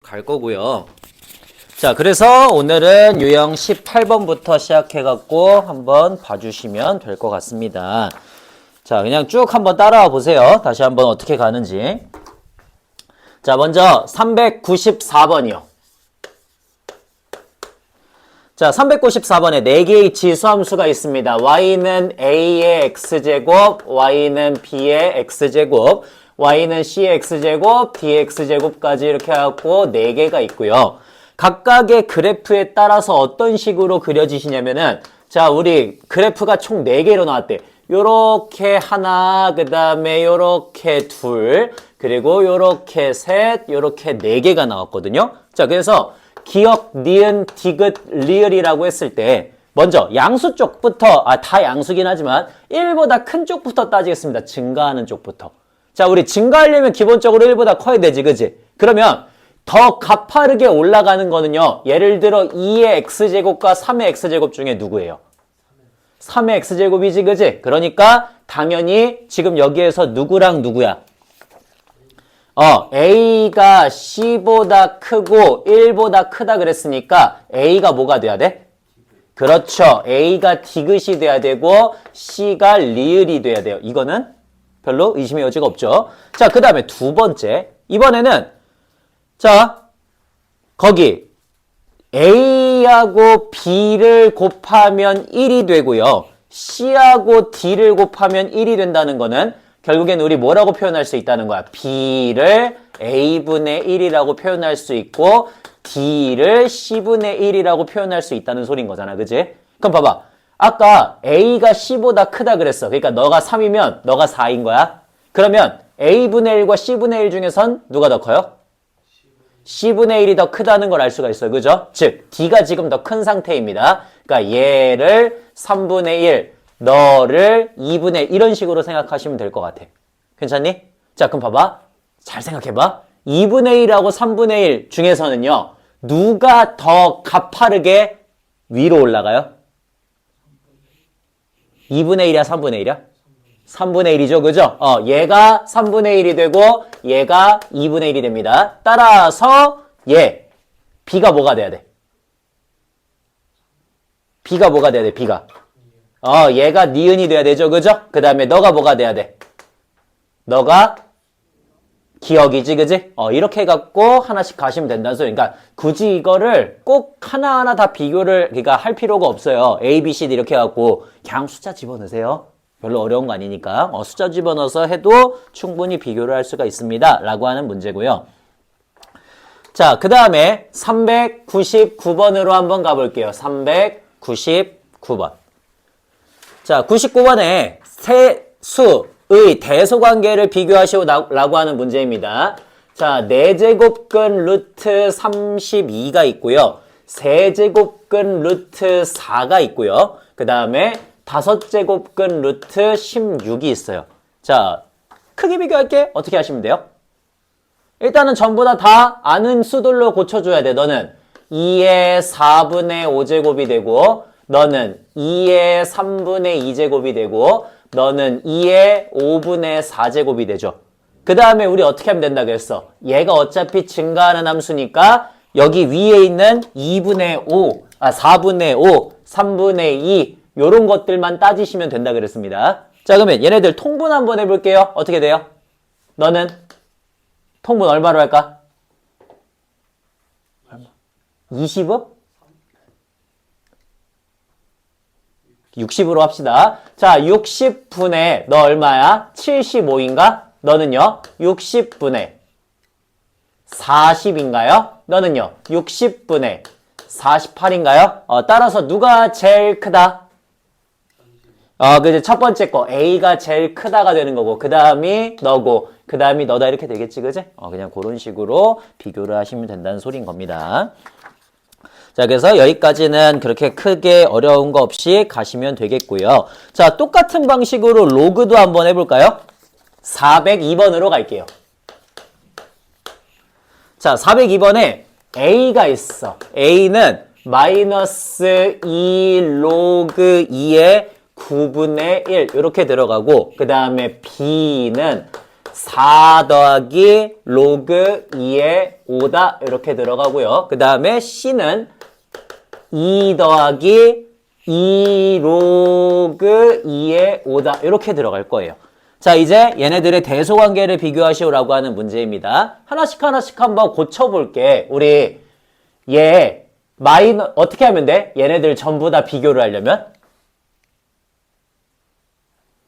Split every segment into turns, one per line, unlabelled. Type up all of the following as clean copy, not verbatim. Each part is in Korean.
갈 거고요. 자, 그래서 오늘은 유형 18번부터 시작해갖고 한번 봐주시면 될 것 같습니다. 자, 그냥 쭉 한번 따라와 보세요. 다시 한번 어떻게 가는지. 자, 먼저 394번이요. 자, 394번에 4개의 지수함수가 있습니다. y는 a의 x제곱, y는 b의 x제곱, y는 c의 x제곱, d의 x제곱까지 이렇게 해갖고 4개가 있고요. 각각의 그래프에 따라서 어떤 식으로 그려지시냐면은, 자, 우리 그래프가 총 4개로 나왔대. 요렇게 하나, 그 다음에 요렇게 둘, 그리고 요렇게 셋, 요렇게 4개가 나왔거든요. 자, 그래서 기역, 니은, 디귿, 리을이라고 했을 때 먼저 양수 쪽부터, 다 양수긴 하지만 1보다 큰 쪽부터 따지겠습니다. 증가하는 쪽부터. 자, 우리 증가하려면 기본적으로 1보다 커야 되지, 그지? 그러면 더 가파르게 올라가는 거는요, 예를 들어 2의 x제곱과 3의 x제곱 중에 누구예요? 3의 x제곱이지, 그지? 그러니까 당연히 지금 여기에서 누구랑 누구야? a가 c보다 크고 1보다 크다 그랬으니까 a가 뭐가 돼야 돼? 그렇죠. a가 디귿이 돼야 되고 c가 리을이 돼야 돼요. 이거는 별로 의심의 여지가 없죠. 자, 그 다음에 두 번째. 이번에는 자, 거기 a하고 b를 곱하면 1이 되고요. c하고 d를 곱하면 1이 된다는 거는 결국엔 우리 뭐라고 표현할 수 있다는 거야? b를 a분의 1이라고 표현할 수 있고 d를 c분의 1이라고 표현할 수 있다는 소린 거잖아. 그지? 그럼 봐봐. 아까 a가 c보다 크다 그랬어. 그러니까 너가 3이면 너가 4인 거야. 그러면 a분의 1과 c분의 1 중에선 누가 더 커요? c분의 1이 더 크다는 걸 알 수가 있어요. 그죠? 즉 d가 지금 더 큰 상태입니다. 그러니까 얘를 3분의 1, 너를 2분의 1 이런 식으로 생각하시면 될 것 같아. 괜찮니? 자, 그럼 봐봐. 잘 생각해봐. 2분의 1하고 3분의 1 중에서는요. 누가 더 가파르게 위로 올라가요? 2분의 1이야? 3분의 1이야? 3분의 1이죠. 그죠? 얘가 3분의 1이 되고 얘가 2분의 1이 됩니다. 따라서 얘 b가 뭐가 돼야 돼? b가 뭐가 돼야 돼? b가 얘가 니은이 돼야 되죠. 그죠? 그 다음에 너가 뭐가 돼야 돼? 너가 기억이지. 그지? 이렇게 해갖고 하나씩 가시면 된다는 소리. 그러니까 굳이 이거를 꼭 하나하나 다 비교를 그러니까 할 필요가 없어요. A, B, C, D 이렇게 해갖고 그냥 숫자 집어넣으세요. 별로 어려운 거 아니니까. 숫자 집어넣어서 해도 충분히 비교를 할 수가 있습니다. 라고 하는 문제고요. 자, 그 다음에 399번으로 한번 가볼게요. 399번. 자, 99번에 세수의 대소관계를 비교하시오라고 하는 문제입니다. 자, 4제곱근 루트 32가 있고요. 세제곱근 루트 4가 있고요. 그 다음에 5제곱근 루트 16이 있어요. 자, 크기 비교할게. 어떻게 하시면 돼요? 일단은 전부 다 아는 수들로 고쳐줘야 돼. 너는 2의 4분의 5제곱이 되고 너는 2의 3분의 2제곱이 되고 너는 2의 5분의 4제곱이 되죠. 그 다음에 우리 어떻게 하면 된다 그랬어? 얘가 어차피 증가하는 함수니까 여기 위에 있는 4분의 5, 3분의 2 요런 것들만 따지시면 된다 그랬습니다. 자, 그러면 얘네들 통분 한번 해볼게요. 어떻게 돼요? 너는 통분 얼마로 할까? 20억? 60으로 합시다. 자, 60분의 너 얼마야? 75인가? 너는요? 60분의 40인가요? 너는요? 60분의 48인가요? 따라서 누가 제일 크다? 그죠. 첫 번째 거 A가 제일 크다가 되는 거고 그 다음이 너고 그 다음이 너다 이렇게 되겠지. 그지? 그냥 그런 식으로 비교를 하시면 된다는 소린 겁니다. 자, 그래서 여기까지는 그렇게 크게 어려운 거 없이 가시면 되겠고요. 자, 똑같은 방식으로 로그도 한번 해볼까요? 402번으로 갈게요. 자, 402번에 A가 있어. A는 마이너스 2 로그 2의 9분의 1 이렇게 들어가고 그 다음에 B는 4 더하기 로그 2의 5다. 이렇게 들어가고요. 그 다음에 C는 2 더하기 2 로그 2의 5다. 이렇게 들어갈 거예요. 자, 이제 얘네들의 대소관계를 비교하시오라고 하는 문제입니다. 하나씩 하나씩 한번 고쳐볼게. 우리 얘 마이너 어떻게 하면 돼? 얘네들 전부 다 비교를 하려면?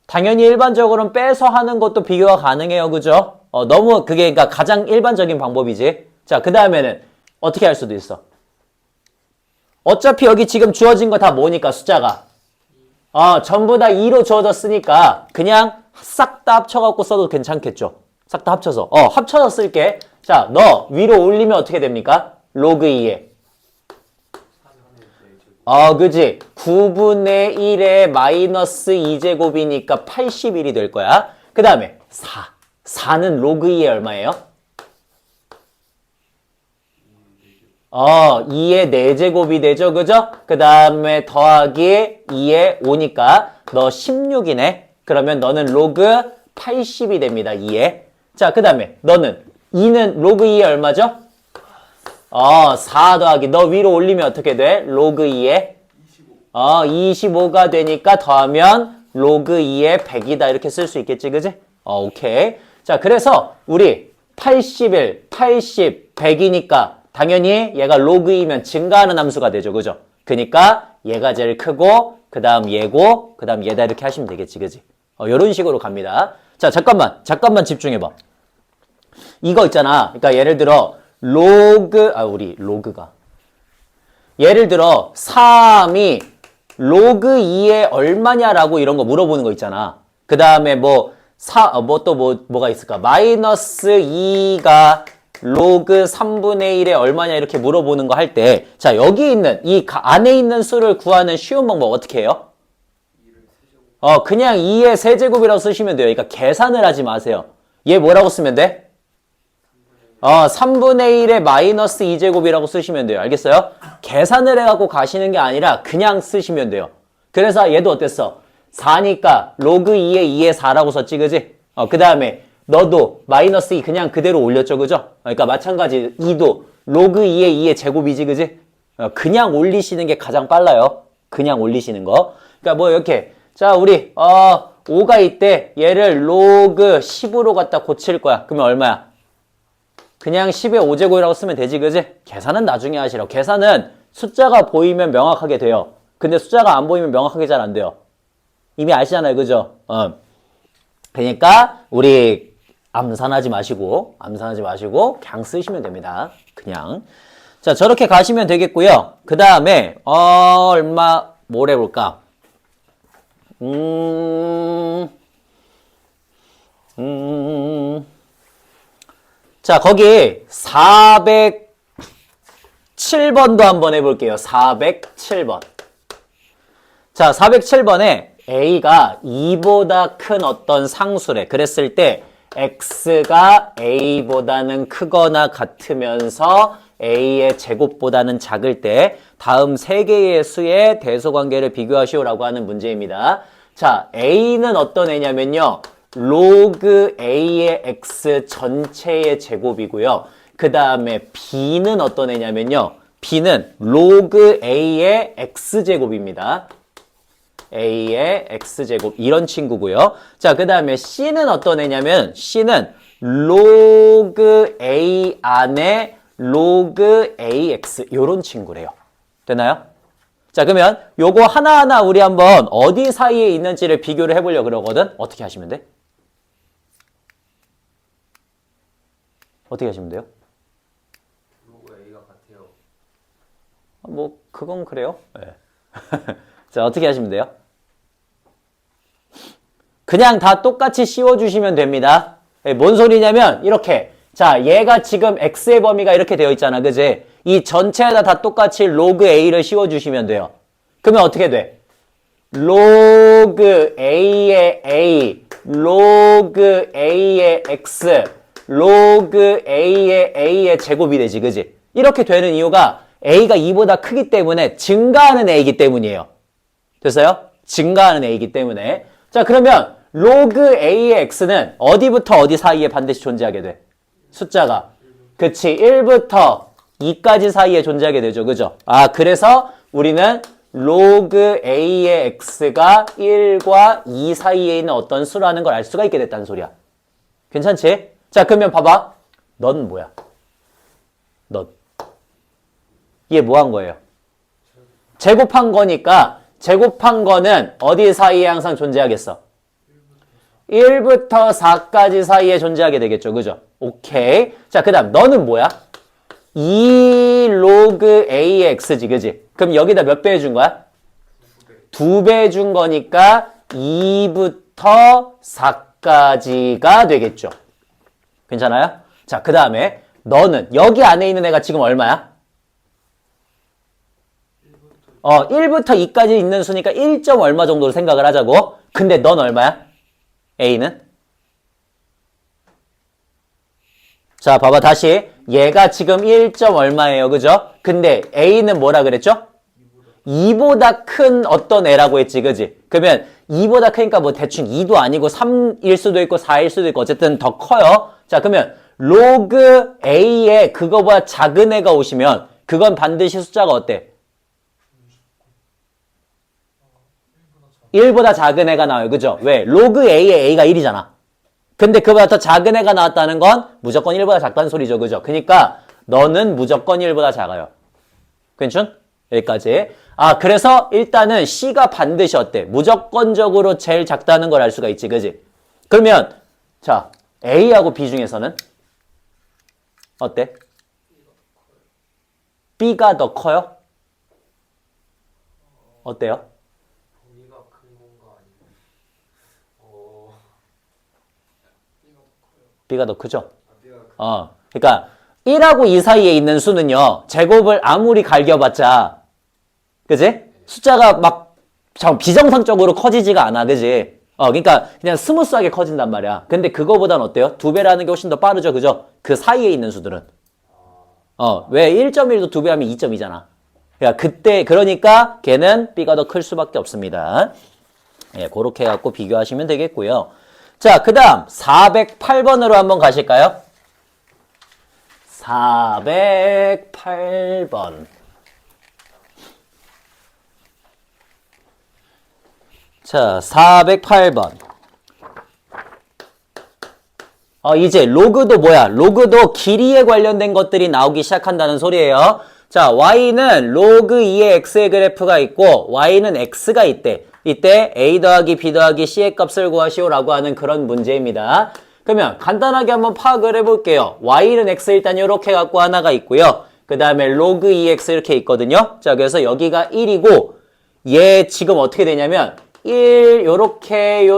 당연히 일반적으로는 빼서 하는 것도 비교가 가능해요. 그죠? 너무 그게 그러니까 가장 일반적인 방법이지. 자, 그 다음에는 어떻게 할 수도 있어? 어차피 여기 지금 주어진 거 다 뭐니까 숫자가 전부 다 2로 주어졌으니까 그냥 싹 다 합쳐갖고 써도 괜찮겠죠? 싹 다 합쳐서 합쳐서 쓸게. 자, 너 위로 올리면 어떻게 됩니까? 로그 2에 그지? 9분의 1에 마이너스 2제곱이니까 81이 될 거야. 그 다음에 4. 4는 로그 2에 얼마예요? 2의 4제곱이 되죠. 그죠? 그 다음에 더하기 2의 5니까 너 16이네. 그러면 너는 로그 80이 됩니다. 2에. 자, 그 다음에 너는 2는 로그 2에 얼마죠? 4 더하기 너 위로 올리면 어떻게 돼? 로그 2에 25가 되니까 더하면 로그 2에 100이다. 이렇게 쓸 수 있겠지. 그지? 오케이. 자, 그래서 우리 81, 80, 100이니까 당연히 얘가 로그 2면 증가하는 함수가 되죠. 그죠? 그니까 얘가 제일 크고 그 다음 얘고 그 다음 얘다. 이렇게 하시면 되겠지. 그지? 요런 식으로 갑니다. 자, 잠깐만 집중해봐. 이거 있잖아. 그러니까 예를 들어 우리 로그가 예를 들어 3이 로그 2에 얼마냐라고 이런 거 물어보는 거 있잖아. 그 다음에 뭐가 있을까? 마이너스 2가 로그 3분의 1에 얼마냐 이렇게 물어보는 거 할 때, 자, 여기 있는 이 안에 있는 수를 구하는 쉬운 방법 어떻게 해요? 그냥 2의 세제곱이라고 쓰시면 돼요. 그러니까 계산을 하지 마세요. 얘 뭐라고 쓰면 돼? 3분의 1에 마이너스 2제곱이라고 쓰시면 돼요. 알겠어요? 계산을 해갖고 가시는 게 아니라 그냥 쓰시면 돼요. 그래서 얘도 어땠어? 4니까 로그 2에 2에 4라고 썼지, 그지? 그 다음에 너도 마이너스 2 그냥 그대로 올렸죠, 그죠? 그러니까 마찬가지 2도 로그 2에 2의 제곱이지, 그지? 그냥 올리시는 게 가장 빨라요. 그냥 올리시는 거. 그러니까 뭐 이렇게 자, 우리 5가 있대. 얘를 로그 10으로 갖다 고칠 거야. 그러면 얼마야? 그냥 10의 5제곱이라고 쓰면 되지, 그지? 계산은 나중에 하시라고. 계산은 숫자가 보이면 명확하게 돼요. 근데 숫자가 안 보이면 명확하게 잘 안 돼요. 이미 아시잖아요, 그죠? 그러니까 우리 암산하지 마시고 그냥 쓰시면 됩니다. 그냥. 자, 저렇게 가시면 되겠고요. 그 다음에 뭘 해볼까? 자, 거기 407번도 한번 해볼게요. 407번. 자, 407번에 A가 2보다 큰 어떤 상수래. 그랬을 때 X가 A보다는 크거나 같으면서 A의 제곱보다는 작을 때 다음 세 개의 수의 대소관계를 비교하시오라고 하는 문제입니다. 자, A는 어떤 애냐면요. 로그 A의 X 전체의 제곱이고요. 그 다음에 B는 어떤 애냐면요. B는 로그 A의 X제곱입니다. A의 X제곱 이런 친구고요. 자, 그 다음에 C는 어떤 애냐면 C는 로그 A 안에 로그 AX 요런 친구래요. 되나요? 자, 그러면 요거 하나하나 우리 한번 어디 사이에 있는지를 비교를 해보려고 그러거든. 어떻게 하시면 돼? 어떻게 하시면 돼요?
로그 A가 같아요.
뭐 그건 그래요. 네. 자, 어떻게 하시면 돼요? 그냥 다 똑같이 씌워주시면 됩니다. 뭔 소리냐면 이렇게 자, 얘가 지금 X의 범위가 이렇게 되어 있잖아, 그지? 이 전체에다 다 똑같이 로그 A를 씌워주시면 돼요. 그러면 어떻게 돼? 로그 A의 A, 로그 A의 X, 로그 A의 제곱이 되지, 그지? 이렇게 되는 이유가 A가 2보다 크기 때문에 증가하는 A이기 때문이에요. 됐어요? 증가하는 A이기 때문에. 자, 그러면 로그 A의 x는 어디부터 어디 사이에 반드시 존재하게 돼? 숫자가. 그치. 1부터 2까지 사이에 존재하게 되죠. 그죠? 아, 그래서 우리는 로그 A의 x가 1과 2 사이에 있는 어떤 수라는 걸 알 수가 있게 됐다는 소리야. 괜찮지? 자, 그러면 봐봐. 넌 뭐야? 넌. 얘 뭐 한 거예요? 제곱한 거니까 제곱한 거는 어디 사이에 항상 존재하겠어? 1부터 4까지 사이에 존재하게 되겠죠. 그죠? 오케이. 자, 그 다음 너는 뭐야? 2 로그 AX지. 그지? 그럼 여기다 몇 배 해준 거야? 2배 해준 거니까 2부터 4까지가 되겠죠. 괜찮아요? 자, 그 다음에 너는 여기 안에 있는 애가 지금 얼마야? 1부터 2까지 있는 수니까 1점 얼마 정도로 생각을 하자고. 근데 넌 얼마야? A는? 자, 봐봐. 다시. 얘가 지금 1점 얼마예요. 그죠? 근데 A는 뭐라 그랬죠? 2보다 큰 어떤 애라고 했지. 그지? 그러면 2보다 크니까 뭐 대충 2도 아니고 3일 수도 있고 4일 수도 있고 어쨌든 더 커요. 자, 그러면 로그 A에 그거보다 작은 애가 오시면 그건 반드시 숫자가 어때? 1보다 작은 애가 나와요. 그죠? 왜? 로그 A의 A가 1이잖아. 근데 그보다 더 작은 애가 나왔다는 건 무조건 1보다 작다는 소리죠. 그죠? 그러니까 너는 무조건 1보다 작아요. 괜찮? 여기까지. 아, 그래서 일단은 C가 반드시 어때? 무조건적으로 제일 작다는 걸 알 수가 있지. 그지? 그러면 자, A하고 B 중에서는 어때? B가 더 커요? 어때요?
범위가 큰 건가 아니면
B가 더 크죠?
B가 큰
그러니까 1하고 2 사이에 있는 수는요. 제곱을 아무리 갈겨봤자 그지? 숫자가 막 비정상적으로 커지지가 않아. 그지? 그러니까 그냥 스무스하게 커진단 말이야. 근데 그거보단 어때요? 2배라는 게 훨씬 더 빠르죠. 그죠? 그 사이에 있는 수들은. 왜 1.1도 2배 하면 2.2잖아. 그러니까 걔는 B가 더 클 수밖에 없습니다. 예, 그렇게 해갖고 비교하시면 되겠고요. 자, 그 다음 408번으로 한번 가실까요? 408번. 자, 408번. 이제 로그도 뭐야? 로그도 길이에 관련된 것들이 나오기 시작한다는 소리예요. 자, y는 로그 2의 x의 그래프가 있고 y는 x가 있대. 이때 a 더하기 b 더하기 c의 값을 구하시오라고 하는 그런 문제입니다. 그러면 간단하게 한번 파악을 해볼게요. y는 x 일단 이렇게 갖고 하나가 있고요. 그 다음에 로그 2x 이렇게 있거든요. 자, 그래서 여기가 1이고 얘 지금 어떻게 되냐면 1 요렇게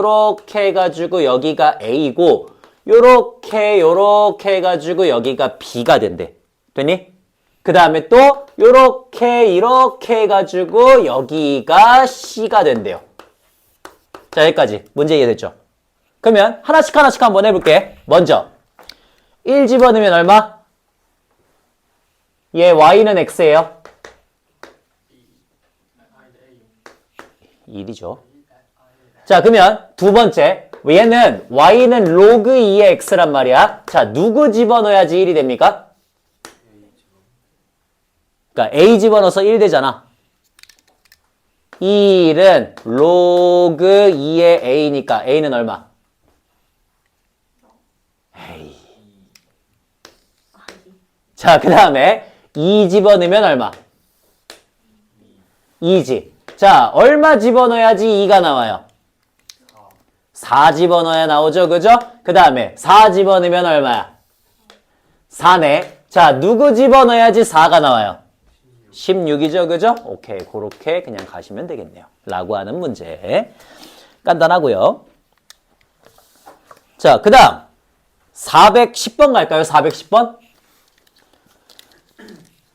해가지고 여기가 a고 요렇게 해가지고 여기가 b가 된대. 되니? 그 다음에 또 이렇게 해가지고 여기가 C가 된대요. 자, 여기까지 문제 이해됐죠? 그러면 하나씩 한번 해볼게. 먼저 1 집어넣으면 얼마? 얘 Y는 X예요. 1이죠. 자, 그러면 두 번째 얘는 Y는 로그 2의 X란 말이야. 자, 누구 집어넣어야지 1이 됩니까? 그러니까 A 집어넣어서 1 되잖아. 1은 로그 2의 A니까 A는 얼마? A. 자, 그 다음에 2 집어넣으면 얼마? 2지. 자, 얼마 집어넣어야지 2가 나와요? 4 집어넣어야 나오죠. 그죠? 그 다음에 4 집어넣으면 얼마야? 4네. 자, 누구 집어넣어야지 4가 나와요? 16이죠. 그죠? 오케이. 그렇게 그냥 가시면 되겠네요. 라고 하는 문제. 간단하고요. 자, 그 다음 410번 갈까요? 410번?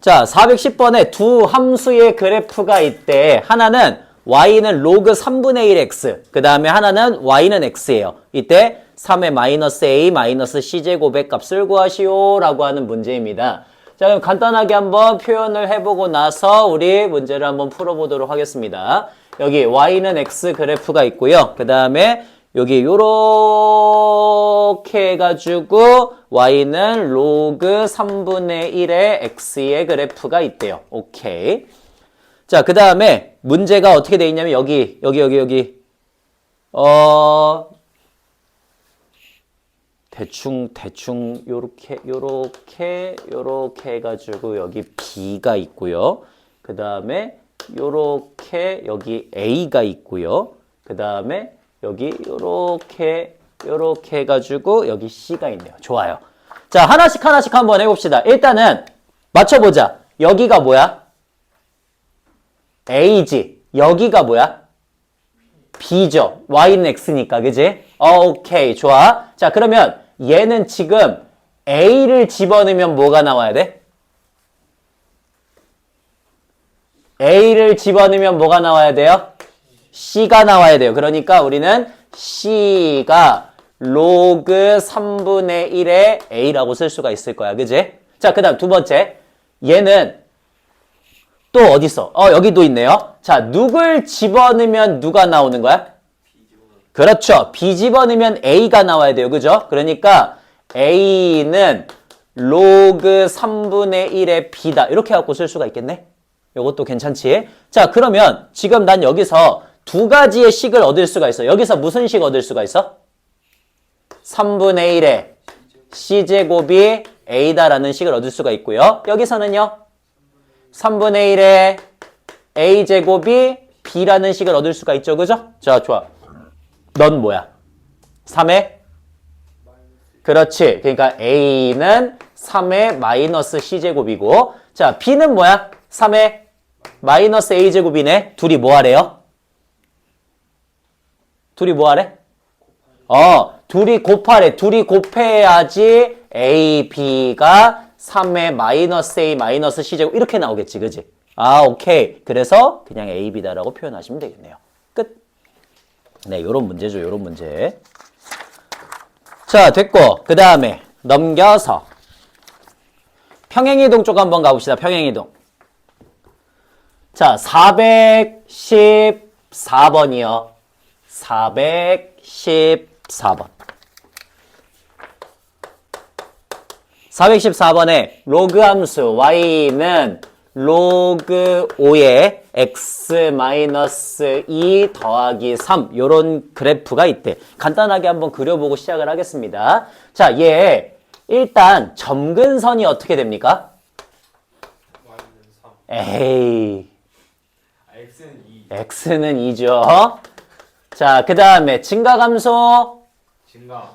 자, 410번에 두 함수의 그래프가 있대. 하나는 y는 로그 3분의 1 x, 그 다음에 하나는 y는 x예요. 이때 3의 마이너스 a 마이너스 c제곱의 값을 구하시오 라고 하는 문제입니다. 자, 그럼 간단하게 한번 표현을 해보고 나서 우리 문제를 한번 풀어보도록 하겠습니다. 여기 y는 x 그래프가 있고요. 그 다음에 여기 요렇게 해가지고 y는 로그 3분의 1의 x의 그래프가 있대요. 오케이. 자, 그 다음에 문제가 어떻게 돼 있냐면 여기. 대충 요렇게 해가지고 여기 b가 있고요. 그 다음에 요렇게 여기 a가 있고요. 그 다음에 여기 요렇게 해가지고 여기 c가 있네요. 좋아요. 자, 하나씩 한번 해봅시다. 일단은 맞춰보자. 여기가 뭐야? a지. 여기가 뭐야? b죠. y는 x니까, 그지? 오케이, 좋아. 자, 그러면 얘는 지금 a를 집어넣으면 뭐가 나와야 돼? a를 집어넣으면 뭐가 나와야 돼요? c가 나와야 돼요. 그러니까 우리는 c가 로그 3분의 1의 a라고 쓸 수가 있을 거야. 그지? 자, 그 다음 두 번째. 얘는 또 어디 있어? 여기도 있네요. 자, 누굴 집어넣으면 누가 나오는 거야? 그렇죠. b 집어넣으면 a가 나와야 돼요. 그죠? 그러니까 a는 로그 3분의 1의 b다. 이렇게 갖고 쓸 수가 있겠네? 요것도 괜찮지? 자, 그러면 지금 난 여기서 두 가지의 식을 얻을 수가 있어. 여기서 무슨 식 얻을 수가 있어? 3분의 1의 c제곱이 a다라는 식을 얻을 수가 있고요. 여기서는요. 3분의 1의 a제곱이 b라는 식을 얻을 수가 있죠. 그죠? 자, 좋아. 넌 뭐야? 3의? 그렇지. 그러니까 a는 3의 마이너스 c제곱이고, 자, b는 뭐야? 3의 마이너스 a제곱이네. 둘이 뭐 하래요? 둘이 뭐 하래? 둘이 곱하래. 둘이 곱해야지 a, b가 3의 마이너스 a 마이너스 c제곱 이렇게 나오겠지. 그지? 오케이. 그래서 그냥 a, b다라고 표현하시면 되겠네요. 끝. 네, 요런 문제죠. 요런 문제. 자, 됐고. 그 다음에 넘겨서 평행이동 쪽 한번 가봅시다. 평행이동. 자, 414번이요. 414번. 414번에 로그 함수 y는 로그 5의 x-2 더하기 3 요런 그래프가 있대. 간단하게 한번 그려보고 시작을 하겠습니다. 자, 얘 일단 점근선이 어떻게 됩니까? 에이, x는 2죠. 자, 그 다음에 증가감소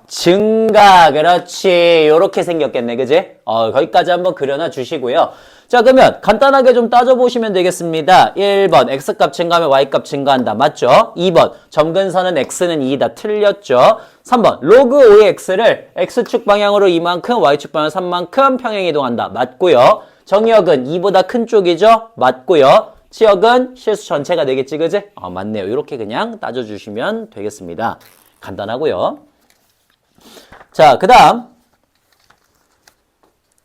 증가. 그렇지. 요렇게 생겼겠네. 그지? 거기까지 한번 그려놔 주시고요. 자, 그러면 간단하게 좀 따져보시면 되겠습니다. 1번 x값 증가하면 y값 증가한다. 맞죠? 2번 점근선은 x는 2다. 틀렸죠? 3번 로그 5의 x를 x축 방향으로 이만큼 y축 방향으로 3만큼 평행이동한다. 맞고요. 정의역은 2보다 큰 쪽이죠? 맞고요. 치역은 실수 전체가 되겠지. 그지? 맞네요. 이렇게 그냥 따져주시면 되겠습니다. 간단하고요. 자, 그 다음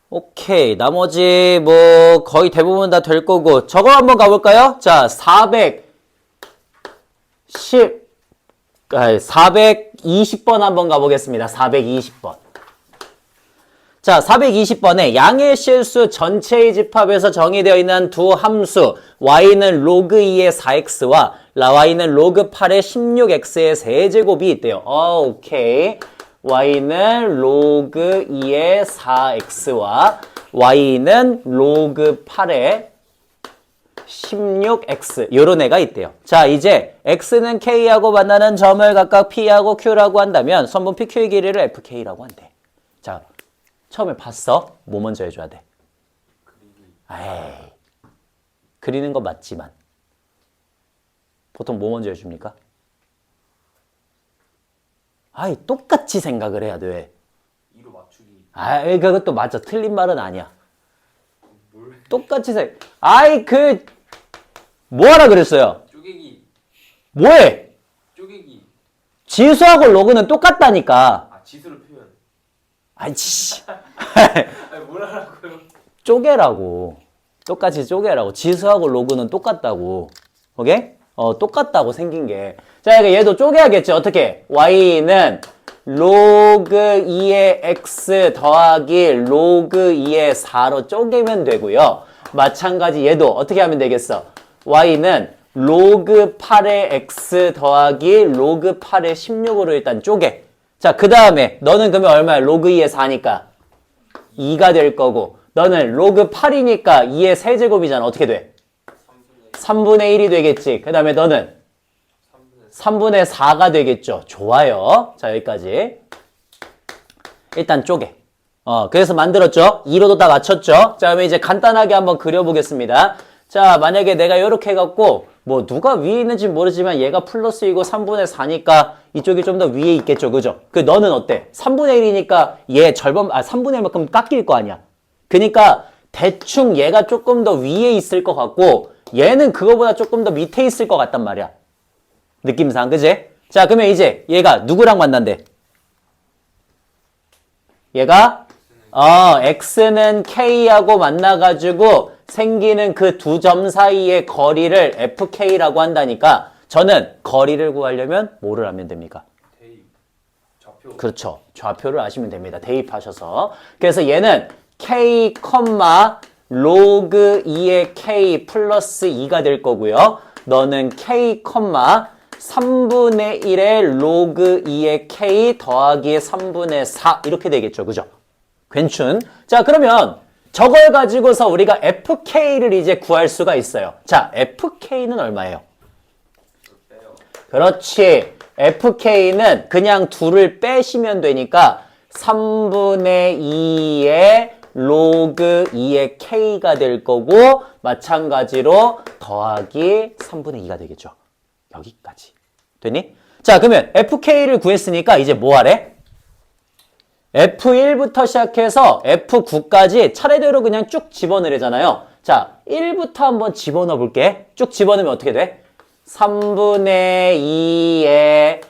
오케이. 나머지 뭐 거의 대부분 다 될 거고 저거 한번 가볼까요? 자, 420번 한번 가보겠습니다. 420번. 자, 420번에 양의 실수 전체의 집합에서 정의되어 있는 두 함수 y는 로그 2의 4x와 y는 로그 8의 16x의 세제곱이 있대요. 오케이. y는 로그 2의 4x와 y는 로그 8의 16x 요런 애가 있대요. 자, 이제 x는 k하고 만나는 점을 각각 p하고 q라고 한다면 선분 pq의 길이를 fk라고 한대. 자, 처음에 봤어? 뭐 먼저 해줘야 돼? 에이, 그리는 거 맞지만 보통 뭐 먼저 해줍니까? 똑같이 생각을 해야 돼.
2로 맞추기.
그것도 맞아. 틀린 말은 아니야. 똑같이 뭐 하라 그랬어요?
쪼개기.
뭐해?
쪼개기.
지수하고 로그는 똑같다니까.
지수로 표현. 뭐라고요?
쪼개라고. 똑같이 쪼개라고. 지수하고 로그는 똑같다고. 오케이? 똑같다고 생긴 게. 자, 얘도 쪼개야겠지. 어떻게? y는 로그 2의 x 더하기 로그 2의 4로 쪼개면 되고요. 마찬가지 얘도 어떻게 하면 되겠어? y는 로그 8의 x 더하기 로그 8의 16으로 일단 쪼개. 자, 그 다음에 너는 그러면 얼마야? 로그 2의 4니까 2가 될 거고, 너는 로그 8이니까 2의 세제곱이잖아. 어떻게 돼? 3분의 1이 되겠지. 그 다음에 너는 3분의 4가 되겠죠. 좋아요. 자, 여기까지. 일단 쪼개. 그래서 만들었죠. 2로도 다 맞췄죠. 자, 그러면 이제 간단하게 한번 그려보겠습니다. 자, 만약에 내가 이렇게 해갖고, 뭐, 누가 위에 있는지 모르지만 얘가 플러스이고 3분의 4니까 이쪽이 좀 더 위에 있겠죠. 그죠? 너는 어때? 3분의 1이니까 얘 3분의 1만큼 깎일 거 아니야. 그니까 대충 얘가 조금 더 위에 있을 것 같고, 얘는 그거보다 조금 더 밑에 있을 것 같단 말이야. 느낌상, 그지? 자, 그러면 이제 얘가 누구랑 만난대? 얘가 x는 k하고 만나가지고 생기는 그 두 점 사이의 거리를 fk라고 한다니까, 저는 거리를 구하려면 뭐를 하면 됩니까?
대입. 좌표.
그렇죠. 좌표를 아시면 됩니다. 대입하셔서. 그래서 얘는 k, 로그 2의 k 플러스 2가 될 거고요. 너는 k, 3분의 1의 로그 2의 k 더하기 3분의 4 이렇게 되겠죠. 그죠? 괜춘. 자, 그러면 저걸 가지고서 우리가 fk를 이제 구할 수가 있어요. 자, fk는 얼마예요? 그렇지. fk는 그냥 둘을 빼시면 되니까 3분의 2의 로그 2의 k가 될 거고, 마찬가지로 더하기 3분의 2가 되겠죠. 여기까지. 됐니? 자, 그러면 fk를 구했으니까 이제 뭐 하래? F1부터 시작해서 F9까지 차례대로 그냥 쭉 집어넣으래잖아요. 자, 1부터 한번 집어넣어 볼게. 쭉 집어넣으면 어떻게 돼? 3분의 2의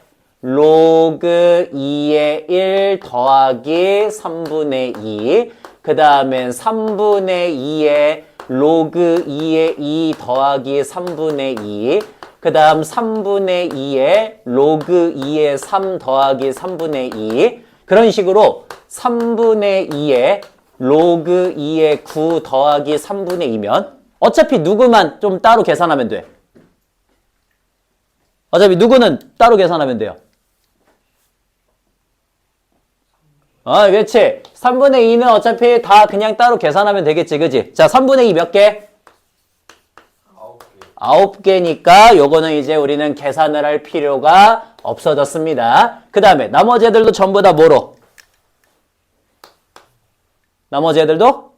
로그 2의 1 더하기 3분의 2. 그 다음엔 3분의 2의 로그 2의 2 더하기 3분의 2. 그 다음 3분의 2의 로그 2의 3 더하기 3분의 2. 그런 식으로 3분의 2의 로그 2의 9 더하기 3분의 2면 어차피 누구만 좀 따로 계산하면 돼. 어차피 누구는 따로 계산하면 돼요. 그렇지. 3분의 2는 어차피 다 그냥 따로 계산하면 되겠지. 그지? 자, 3분의 2 몇 개?
9개.
9개니까 요거는 이제 우리는 계산을 할 필요가 없어졌습니다. 그 다음에 나머지 애들도 전부 다 뭐로? 나머지 애들도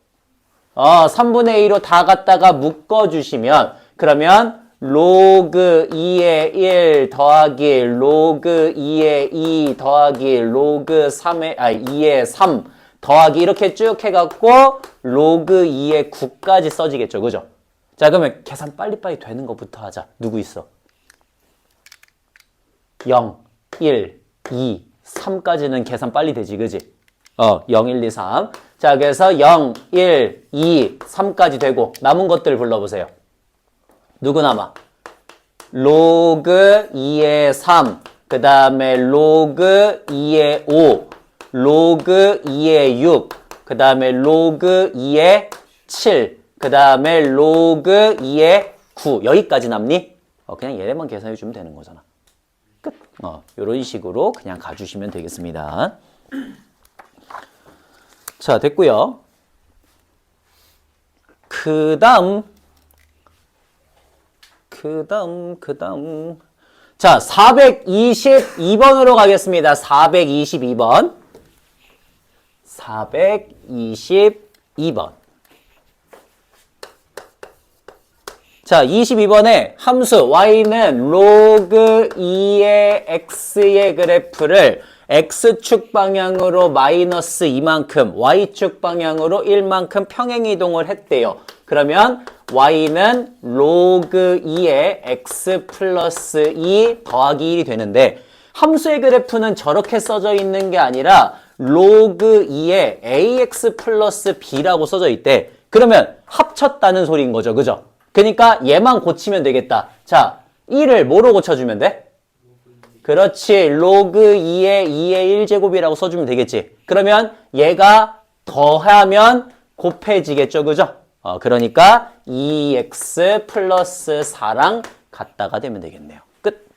3분의 2로 다 갖다가 묶어주시면, 그러면 로그 2의 1 더하기 로그 2의 2 더하기 로그 2의 3 더하기 이렇게 쭉 해갖고 로그 2의 9까지 써지겠죠. 그죠? 자, 그러면 계산 빨리빨리 되는 것부터 하자. 누구 있어? 0, 1, 2, 3까지는 계산 빨리 되지. 그지? 0, 1, 2, 3. 자, 그래서 0, 1, 2, 3까지 되고 남은 것들 불러보세요. 누구 남아? 로그 2의 3, 그 다음에 로그 2의 5, 로그 2의 6, 그 다음에 로그 2의 7, 그 다음에 로그 2의 9. 여기까지 남니? 그냥 얘네만 계산해 주면 되는 거잖아. 끝. 요런 식으로 그냥 가주시면 되겠습니다. 자, 됐고요. 그 다음. 자, 422번으로 가겠습니다. 422번. 422번. 자, 22번에 함수 y는 로그 2의 x의 그래프를 x축 방향으로 마이너스 2만큼, y축 방향으로 1만큼 평행이동을 했대요. 그러면 y는 로그 2의 x 플러스 2 더하기 1이 되는데, 함수의 그래프는 저렇게 써져 있는 게 아니라 로그 2의 ax 플러스 b라고 써져 있대. 그러면 합쳤다는 소리인 거죠. 그죠? 그러니까 얘만 고치면 되겠다. 자, 1을 뭐로 고쳐주면 돼? 그렇지. 로그 2의 2의 1제곱이라고 써주면 되겠지. 그러면 얘가 더하면 곱해지겠죠. 그죠? 그러니까 2x 플러스 4랑 같다가 되면 되겠네요. 끝.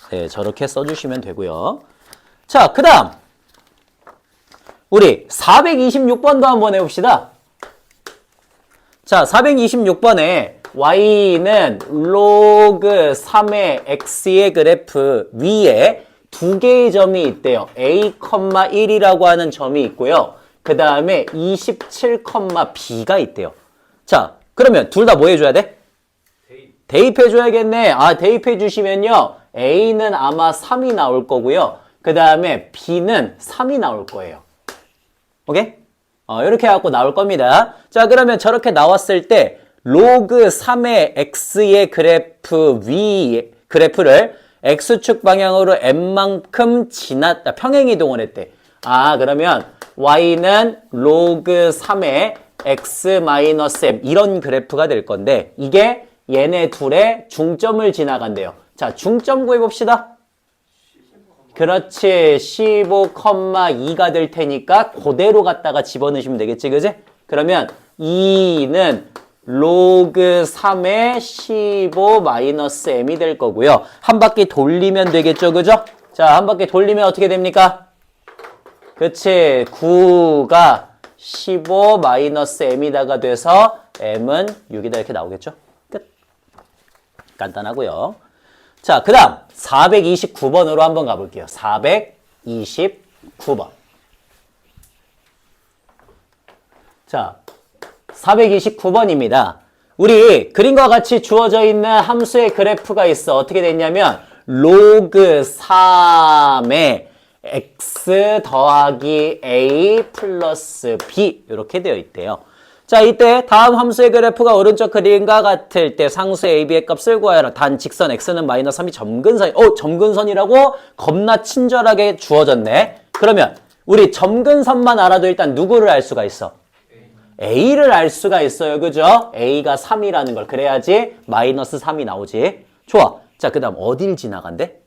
네, 저렇게 써주시면 되고요. 자, 그 다음 우리 426번도 한번 해봅시다. 자, 426번에 y는 로그 3의 x의 그래프 위에 두 개의 점이 있대요. a, 1이라고 하는 점이 있고요. 그 다음에 27,b가 있대요. 자, 그러면 둘 다 뭐 해줘야 돼? 대입해줘야겠네. 대입해 주시면요. a는 아마 3이 나올 거고요. 그 다음에 b는 3이 나올 거예요. 오케이? 이렇게 해갖고 나올 겁니다. 자, 그러면 저렇게 나왔을 때 로그 3의 x의 그래프 위 그래프를 x축 방향으로 n만큼 평행이동을 했대. 그러면 y는 로그 3의 x-m 이런 그래프가 될 건데 이게 얘네 둘의 중점을 지나간대요. 자, 중점 구해봅시다. 그렇지. 15,2가 될 테니까 그대로 갖다가 집어넣으시면 되겠지. 그지? 그러면 2는 로그 3의 15-m이 될 거고요. 한 바퀴 돌리면 되겠죠. 그죠? 자, 한 바퀴 돌리면 어떻게 됩니까? 그치. 9가 15-m이다가 돼서 m은 6이다 이렇게 나오겠죠. 끝. 간단하고요. 자, 그 다음 429번으로 한번 가볼게요. 429번. 자, 429번입니다. 우리 그림과 같이 주어져 있는 함수의 그래프가 있어. 어떻게 됐냐면 로그 3의 x 더하기 a 플러스 b 이렇게 되어 있대요. 자, 이때 다음 함수의 그래프가 오른쪽 그림과 같을 때 상수의 AB의 값을 구하여라. 단 직선 x는 마이너스 3이 점근선이 점근선이라고 겁나 친절하게 주어졌네. 그러면 우리 점근선만 알아도 일단 누구를 알 수가 있어? a를 알 수가 있어요. 그죠? a가 3이라는 걸. 그래야지 마이너스 3이 나오지. 좋아. 자, 그 다음 어딜 지나간대?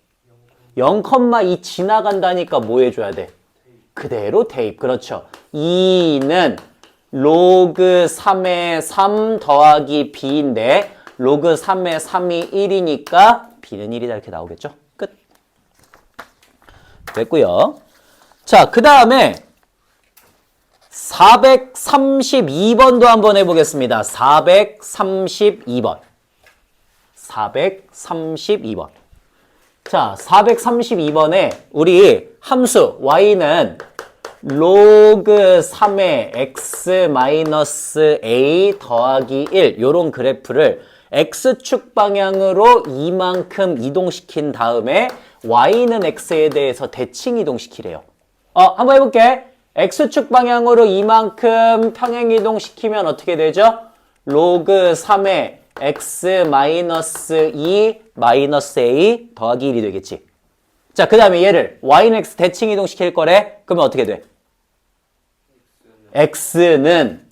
0,2 지나간다니까 뭐 해줘야 돼? 그대로 대입. 그렇죠. 2는 로그 3의 3 더하기 b인데 로그 3의 3이 1이니까 b는 1이다 이렇게 나오겠죠? 끝. 됐고요. 자, 그 다음에 432번도 한번 해보겠습니다. 432번. 432번. 자, 432번에 우리 함수 y는 로그 3의 x-a 더하기 1 요런 그래프를 x축 방향으로 이만큼 이동시킨 다음에 y는 x에 대해서 대칭 이동시키래요. 한번 해볼게. x축 방향으로 이만큼 평행 이동시키면 어떻게 되죠? 로그 3의 x-2 마이너스 a 더하기 1이 되겠지. 자, 그 다음에 얘를 y는 x 대칭 이동시킬 거래. 그러면 어떻게 돼? x는